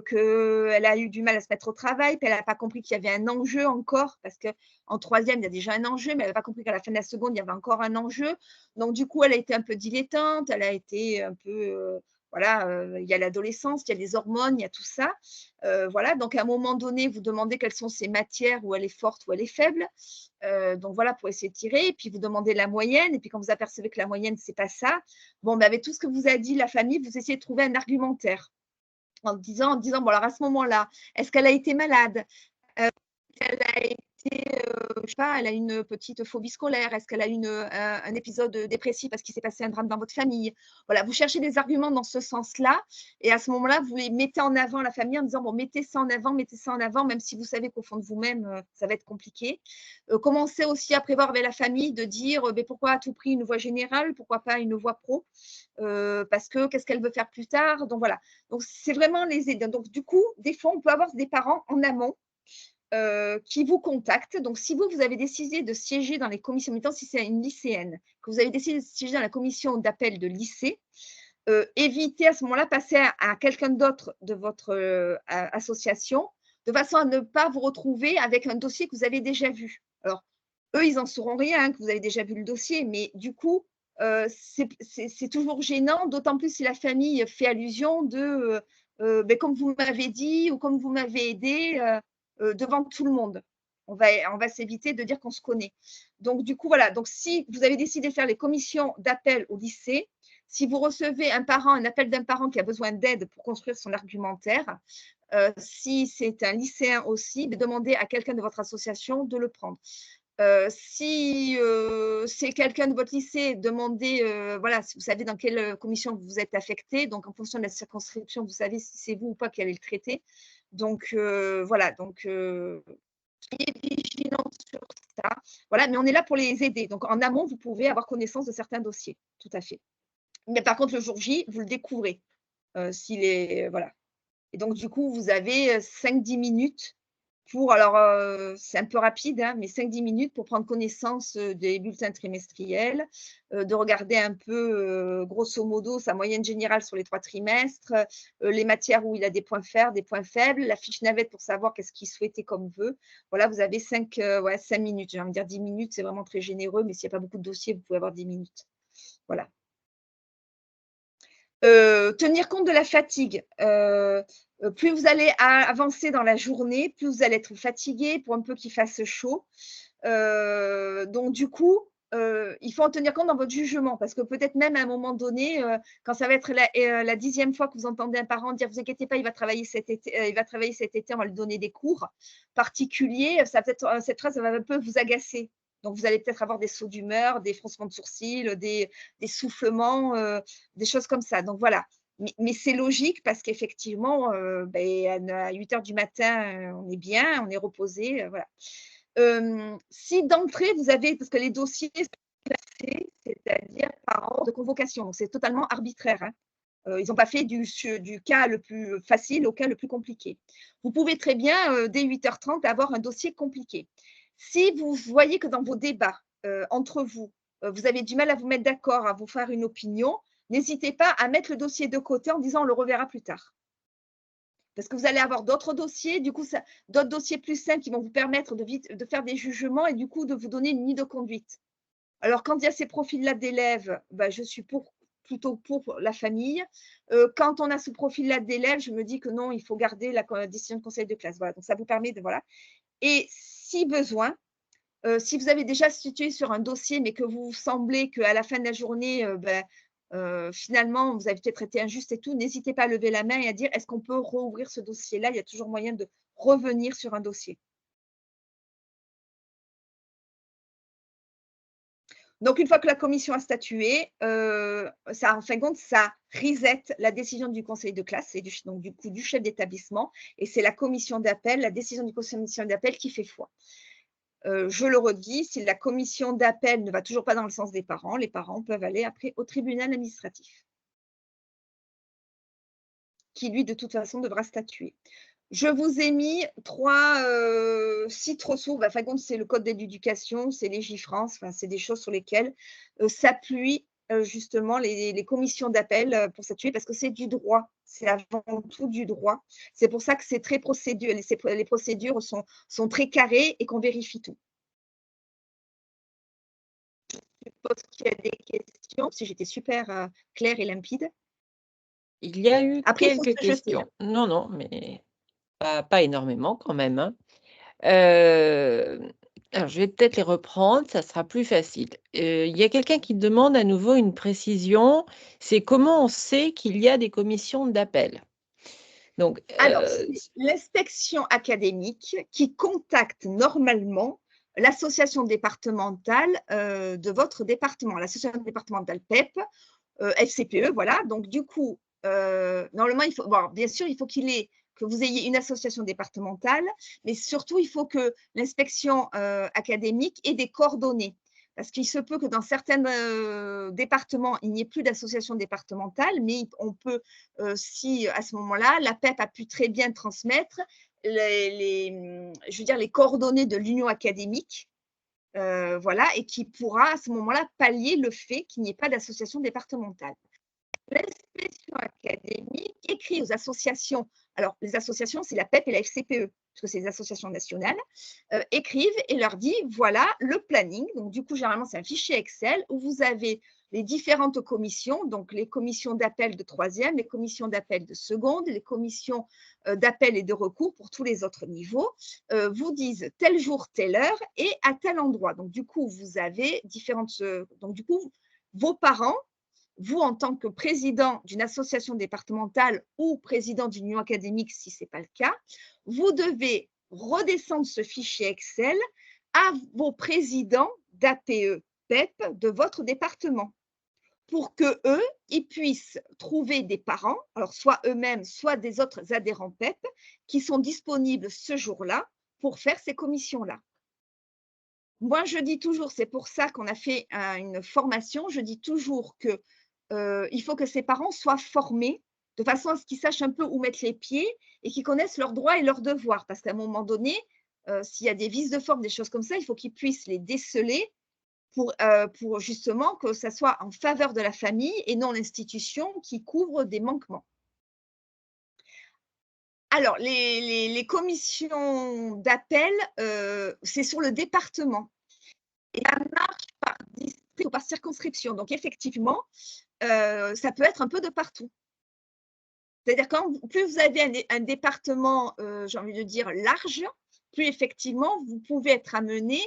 qu'elle a eu du mal à se mettre au travail, qu'elle n'a pas compris qu'il y avait un enjeu encore, parce qu'en troisième, il y a déjà un enjeu, mais elle n'a pas compris qu'à la fin de la seconde, il y avait encore un enjeu. Donc, du coup, elle a été un peu dilettante, elle a été un peu… il y a l'adolescence, il y a les hormones, il y a tout ça. Voilà, donc à un moment donné, vous demandez quelles sont ses matières, où elle est forte, où elle est faible. Donc voilà, pour essayer de tirer. Et puis vous demandez la moyenne. Et puis quand vous apercevez que la moyenne, ce n'est pas ça, avec tout ce que vous a dit la famille, vous essayez de trouver un argumentaire en disant bon, alors à ce moment-là, est-ce qu'elle a été malade? Elle a été, je sais pas, elle a une petite phobie scolaire. Est-ce qu'elle a eu un épisode dépressif parce qu'il s'est passé un drame dans votre famille? Voilà, vous cherchez des arguments dans ce sens-là. Et à ce moment-là, vous les mettez en avant, la famille, en disant bon, mettez ça en avant, même si vous savez qu'au fond de vous-même, ça va être compliqué. Commencez aussi à prévoir avec la famille de dire pourquoi à tout prix une voie générale, pourquoi pas une voie pro, parce que qu'est-ce qu'elle veut faire plus tard. Donc voilà. Donc c'est vraiment les aider. Donc du coup, des fois, on peut avoir des parents en amont qui vous contactent. Donc, si vous avez décidé de siéger dans les commissions, mettons si c'est une lycéenne, que vous avez décidé de siéger dans la commission d'appel de lycée, évitez à ce moment-là, passer à quelqu'un d'autre de votre association, de façon à ne pas vous retrouver avec un dossier que vous avez déjà vu. Alors, eux, ils n'en sauront rien, hein, que vous avez déjà vu le dossier, mais du coup, c'est toujours gênant, d'autant plus si la famille fait allusion de comme vous m'avez dit ou comme vous m'avez aidé devant tout le monde. On va s'éviter de dire qu'on se connaît. Donc, du coup, voilà. Donc, si vous avez décidé de faire les commissions d'appel au lycée, si vous recevez un appel d'un parent qui a besoin d'aide pour construire son argumentaire, si c'est un lycéen aussi, demandez à quelqu'un de votre association de le prendre. Si c'est quelqu'un de votre lycée, demandez, si vous savez dans quelle commission vous êtes affecté. Donc, en fonction de la circonscription, vous savez si c'est vous ou pas qui allez le traiter. Donc, voilà. Donc, soyez vigilants sur ça. Voilà, mais on est là pour les aider. Donc, en amont, vous pouvez avoir connaissance de certains dossiers. Tout à fait. Mais par contre, le jour J, vous le découvrez. Voilà. Et donc, du coup, vous avez 5-10 minutes pour, alors c'est un peu rapide, hein, mais 5-10 minutes pour prendre connaissance des bulletins trimestriels, de regarder un peu, grosso modo, sa moyenne générale sur les 3 trimestres, les matières où il a des points forts, des points faibles, la fiche navette pour savoir qu'est-ce qu'il souhaitait comme vœu. Voilà, vous avez 5 minutes. J'ai envie de dire 10 minutes, c'est vraiment très généreux, mais s'il n'y a pas beaucoup de dossiers, vous pouvez avoir 10 minutes. Voilà. Tenir compte de la fatigue. Plus vous allez avancer dans la journée, plus vous allez être fatigué pour un peu qu'il fasse chaud. Donc, du coup, il faut en tenir compte dans votre jugement parce que peut-être même à un moment donné, quand ça va être la 10e fois que vous entendez un parent dire « vous inquiétez pas, il va travailler cet été, on va lui donner des cours particuliers », cette phrase va un peu vous agacer. Donc, vous allez peut-être avoir des sauts d'humeur, des froncements de sourcils, des soufflements, des choses comme ça. Donc, voilà. Mais c'est logique parce qu'effectivement, à 8 heures du matin, on est bien, on est reposé, voilà. Si d'entrée, vous avez parce que les dossiers sont classés, c'est-à-dire par ordre de convocation, donc c'est totalement arbitraire, hein. Ils n'ont pas fait du cas le plus facile au cas le plus compliqué. Vous pouvez très bien, dès 8h30, avoir un dossier compliqué. Si vous voyez que dans vos débats, entre vous, vous avez du mal à vous mettre d'accord, à vous faire une opinion, n'hésitez pas à mettre le dossier de côté en disant: «On le reverra plus tard». Parce que vous allez avoir d'autres dossiers, du coup, d'autres dossiers plus simples qui vont vous permettre de faire des jugements et du coup de vous donner une ligne de conduite. Alors, quand il y a ces profils-là d'élèves, je suis plutôt pour la famille. Quand on a ce profil-là d'élèves, je me dis que non, il faut garder la décision de conseil de classe. Voilà, donc ça vous permet de voilà. Et si besoin, si vous avez déjà situé sur un dossier, mais que vous semblez qu'à la fin de la journée, finalement, vous avez peut-être été injuste et tout, n'hésitez pas à lever la main et à dire: «Est-ce qu'on peut rouvrir ce dossier-là?» Il y a toujours moyen de revenir sur un dossier. Donc une fois que la commission a statué, ça en fin de compte, ça reset la décision du conseil de classe et donc du coup du chef d'établissement et c'est la commission d'appel, la décision du commission d'appel qui fait foi. Je le redis, si la commission d'appel ne va toujours pas dans le sens des parents, les parents peuvent aller après au tribunal administratif, qui lui, de toute façon, devra statuer. Je vous ai mis 3 sites ressources, enfin, compte, c'est le code de l'éducation, c'est Légifrance, enfin, c'est des choses sur lesquelles, s'appuient, justement les commissions d'appel, pour statuer parce que c'est du droit. C'est avant tout du droit. C'est pour ça que c'est très procédure les procédures sont très carrées et qu'on vérifie tout. Je suppose qu'il y a des questions, si j'étais super, claire et limpide. Il y a eu Après, il faut quelques se jeter, hein. questions. Non, non, mais pas énormément quand même, hein. Hem, alors je vais peut-être les reprendre, ça sera plus facile. Il y a quelqu'un qui demande à nouveau une précision, c'est comment on sait qu'il y a des commissions d'appel? Donc, Alors, c'est l'inspection académique qui contacte normalement l'association départementale, de votre département, l'association départementale PEP, FCPE, voilà. Donc du coup, normalement, il faut bon, bien sûr, il faut que vous ayez une association départementale, mais surtout, il faut que l'inspection, académique ait des coordonnées. Parce qu'il se peut que dans certains, départements, il n'y ait plus d'association départementale, mais on peut, si à ce moment-là, la PEP a pu très bien transmettre je veux dire les coordonnées de l'union académique, voilà et qui pourra à ce moment-là pallier le fait qu'il n'y ait pas d'association départementale. L'inspection académique écrit aux associations, alors les associations, c'est la PEP et la FCPE, parce que c'est des associations nationales, écrivent et leur dit voilà le planning. Donc, du coup, généralement, c'est un fichier Excel où vous avez les différentes commissions, donc les commissions d'appel de troisième, les commissions d'appel de seconde, les commissions d'appel et de recours pour tous les autres niveaux, vous disent tel jour, telle heure et à tel endroit. Donc, du coup, vous avez différentes. Donc, du coup, vos parents vous, en tant que président d'une association départementale ou président d'une union académique, si ce n'est pas le cas, vous devez redescendre ce fichier Excel à vos présidents d'APE, PEP de votre département pour qu'eux, ils puissent trouver des parents, alors soit eux-mêmes, soit des autres adhérents PEP, qui sont disponibles ce jour-là pour faire ces commissions-là. Moi, je dis toujours, c'est pour ça qu'on a fait une formation, je dis toujours que il faut que ses parents soient formés de façon à ce qu'ils sachent un peu où mettre les pieds et qu'ils connaissent leurs droits et leurs devoirs. Parce qu'à un moment donné, s'il y a des vices de forme, des choses comme ça, il faut qu'ils puissent les déceler pour justement que ça soit en faveur de la famille et non l'institution qui couvre des manquements. Alors, les commissions d'appel, c'est sur le département et ça marche par district ou par circonscription. Donc effectivement, ça peut être un peu de partout. C'est-à-dire plus vous avez un département, j'ai envie de dire large, plus effectivement vous pouvez être amené,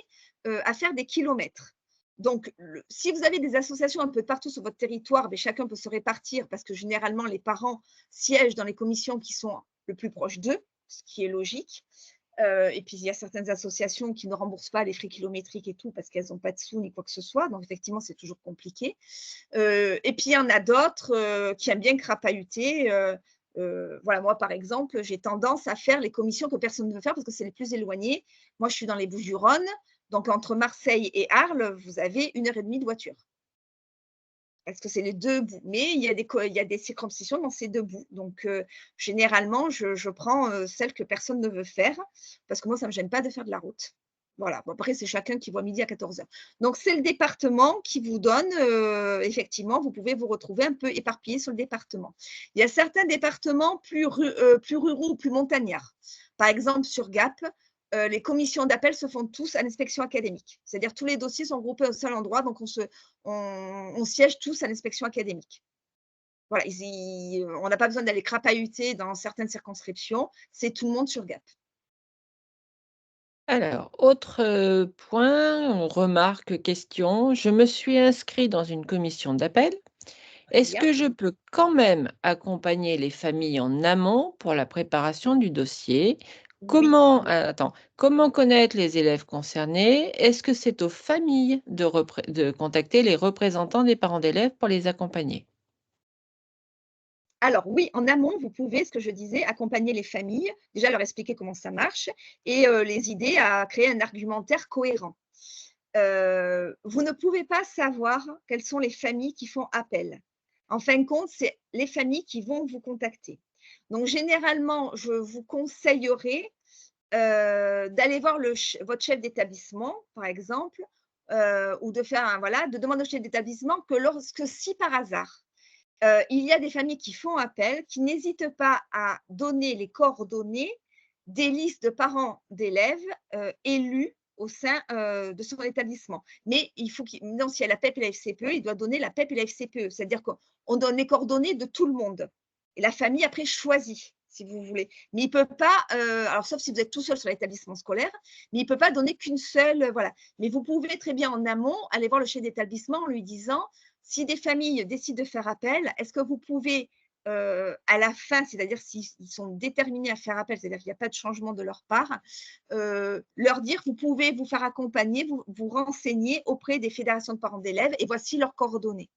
à faire des kilomètres. Donc si vous avez des associations un peu partout sur votre territoire, beh, chacun peut se répartir parce que généralement les parents siègent dans les commissions qui sont le plus proches d'eux, ce qui est logique. Et puis, il y a certaines associations qui ne remboursent pas les frais kilométriques et tout parce qu'elles n'ont pas de sous ni quoi que ce soit. Donc, effectivement, c'est toujours compliqué. Et puis, il y en a d'autres qui aiment bien crapahuter. Voilà, moi, par exemple, j'ai tendance à faire les commissions que personne ne veut faire parce que c'est les plus éloignés. Moi, je suis dans les Bouches-du-Rhône. Donc, entre Marseille et Arles, vous avez 1 heure et demie de voiture. Parce que c'est les 2 bouts. Mais il y a des circonscriptions dans ces 2 bouts. Donc, généralement, je prends celle que personne ne veut faire parce que moi, ça ne me gêne pas de faire de la route. Voilà. Bon, après, c'est chacun qui voit midi à 14h. Donc, c'est le département qui vous donne, effectivement, vous pouvez vous retrouver un peu éparpillé sur le département. Il y a certains départements plus ruraux, plus montagnards. Par exemple, sur Gap, les commissions d'appel se font tous à l'inspection académique. C'est-à-dire tous les dossiers sont groupés au seul endroit, donc on siège tous à l'inspection académique. Voilà, on n'a pas besoin d'aller crapahuter dans certaines circonscriptions, c'est tout le monde sur Gap. Alors, autre point, remarque, question. Je me suis inscrit dans une commission d'appel. Est-ce Bien. que je peux quand même accompagner les familles en amont pour la préparation du dossier? Oui. Comment connaître les élèves concernés? Est-ce que c'est aux familles de contacter les représentants des parents d'élèves pour les accompagner? Alors oui, en amont, vous pouvez, ce que je disais, accompagner les familles, déjà leur expliquer comment ça marche et les aider à créer un argumentaire cohérent. Vous ne pouvez pas savoir quelles sont les familles qui font appel. En fin de compte, c'est les familles qui vont vous contacter. Donc généralement, je vous conseillerais, d'aller voir votre chef d'établissement, par exemple, ou de faire de demander au chef d'établissement que lorsque si par hasard, il y a des familles qui font appel, qui n'hésitent pas à donner les coordonnées des listes de parents d'élèves, élus au sein, de son établissement. Mais il faut qu'il non, s'il y a la PEP et la FCPE, il doit donner la PEP et la FCPE. C'est-à-dire qu'on donne les coordonnées de tout le monde et la famille après choisit, si vous voulez. Mais il peut pas, alors sauf si vous êtes tout seul sur l'établissement scolaire, mais il peut pas donner qu'une seule, voilà. Mais vous pouvez très bien en amont aller voir le chef d'établissement en lui disant: si des familles décident de faire appel, est-ce que vous pouvez, à la fin, c'est-à-dire s'ils sont déterminés à faire appel, c'est-à-dire qu'il n'y a pas de changement de leur part, leur dire: «Vous pouvez vous faire accompagner, vous renseigner auprès des fédérations de parents d'élèves et voici leurs coordonnées».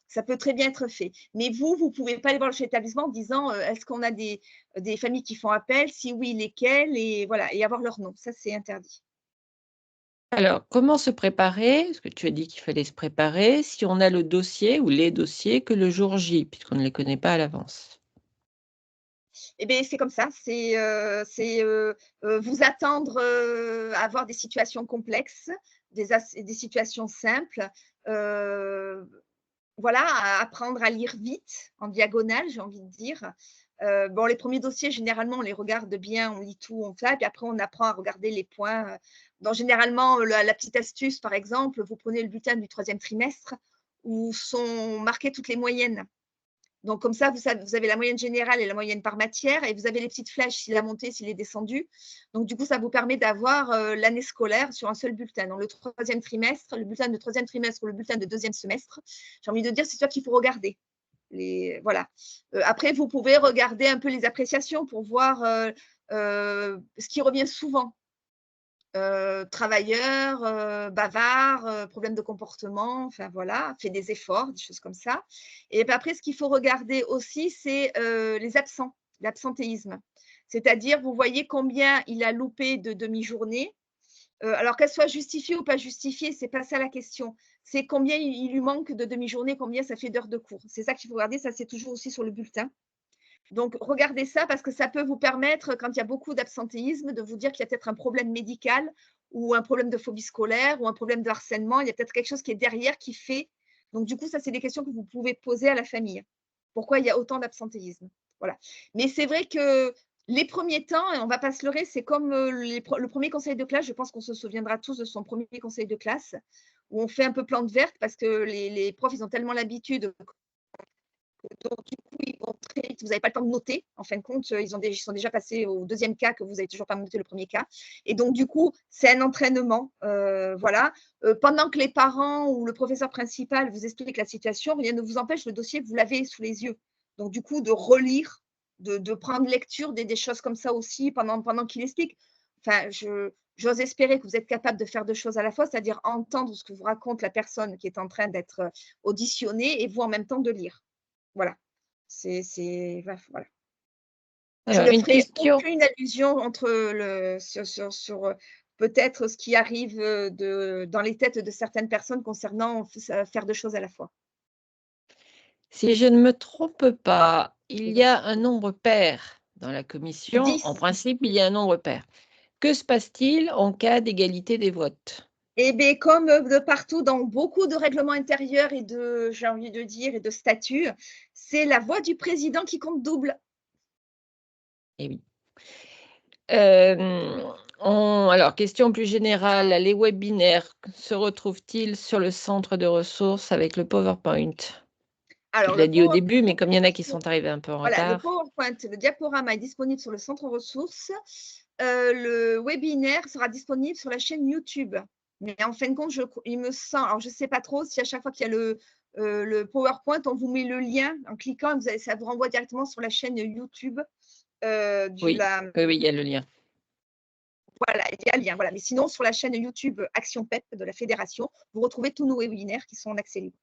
Ça peut très bien être fait. Mais vous ne pouvez pas aller voir le chef d'établissement en disant: «Est-ce qu'on a des familles qui font appel? Si oui, lesquelles?» et voilà, et avoir leur nom. Ça, c'est interdit. Alors, comment se préparer? Parce que tu as dit qu'il fallait se préparer si on a le dossier ou les dossiers que le jour J, puisqu'on ne les connaît pas à l'avance. Eh beh, c'est comme ça, vous attendre, à avoir des situations complexes, des situations simples, heu, voilà, à apprendre à lire vite, en diagonale, j'ai envie de dire. Bon, les premiers dossiers, généralement, on les regarde bien, on lit tout, on fait, et puis après on apprend à regarder les points, donc généralement, la petite astuce, par exemple, vous prenez le bulletin du 3e trimestre où sont marquées toutes les moyennes. Donc comme ça, vous avez la moyenne générale et la moyenne par matière et vous avez les petites flèches s'il a monté, s'il est descendu. Donc du coup, ça vous permet d'avoir, l'année scolaire sur un seul bulletin. Dans le 3e trimestre, le bulletin de 3e trimestre ou le bulletin de 2e semestre, j'ai envie de dire, c'est toi qu'il faut regarder. Voilà. Après, vous pouvez regarder un peu les appréciations pour voir, ce qui revient souvent. Travailleur, bavard, problème de comportement, enfin voilà, fait des efforts, des choses comme ça. Et puis après, ce qu'il faut regarder aussi, c'est, les absents, l'absentéisme. C'est-à-dire, vous voyez combien il a loupé de demi-journées, alors qu'elles soient justifiées ou pas justifiées, c'est pas ça la question. C'est combien il lui manque de demi-journées, combien ça fait d'heures de cours. C'est ça qu'il faut regarder, ça c'est toujours aussi sur le bulletin. Donc, regardez ça parce que ça peut vous permettre, quand il y a beaucoup d'absentéisme, de vous dire qu'il y a peut-être un problème médical ou un problème de phobie scolaire ou un problème de harcèlement. Il y a peut-être quelque chose qui est derrière qui fait. Donc, du coup, ça, c'est des questions que vous pouvez poser à la famille. Pourquoi il y a autant d'absentéisme? Voilà. Mais c'est vrai que les premiers temps, et on ne va pas se leurrer, c'est comme le premier conseil de classe. Je pense qu'on se souviendra tous de son premier conseil de classe où on fait un peu plante verte parce que les profs, ils ont tellement l'habitude. Donc, du coup, ils vont très vite. Vous n'avez pas le temps de noter. En fin de compte, ils sont déjà passés au 2e cas que vous n'avez toujours pas noté le premier cas. Et donc, du coup, c'est un entraînement. Voilà. Pendant que les parents ou le professeur principal vous explique la situation, rien ne vous empêche, le dossier, vous l'avez sous les yeux. Donc, du coup, de relire de prendre lecture des choses comme ça aussi pendant qu'il explique. Enfin, j'ose espérer que vous êtes capable de faire deux choses à la fois, c'est-à-dire entendre ce que vous raconte la personne qui est en train d'être auditionnée et vous en même temps de lire. Voilà. Voilà. Je Alors, ne une ferai question. aucune allusion sur peut-être ce qui arrive dans les têtes de certaines personnes concernant faire deux choses à la fois. Si je ne me trompe pas, il y Oui. a un nombre pair dans la commission. En 10. principe, il y a un nombre pair. Que se passe-t-il en cas d'égalité des votes? Et bien, comme de partout dans beaucoup de règlements intérieurs j'ai envie de dire, et de statuts, c'est la voix du président qui compte double. Eh oui. Alors, question plus générale, les webinaires se retrouvent-ils sur le centre de ressources avec le PowerPoint? Tu Alors l'as le dit au PowerPoint début, mais comme il y en a qui sur sont arrivés un peu en voilà, le retard. PowerPoint, le diaporama est disponible sur le centre ressources. Le webinaire sera disponible sur la chaîne YouTube. Mais en fin de compte, il me semble, alors je ne sais pas trop si à chaque fois qu'il y a le PowerPoint, on vous met le lien en cliquant, ça vous renvoie directement sur la chaîne YouTube Oui, oui, oui, il y a le lien. voilà, il y a le lien. Voilà. Mais sinon, sur la chaîne YouTube Action PEP de la fédération, vous retrouvez tous nos webinaires qui sont en accès libre.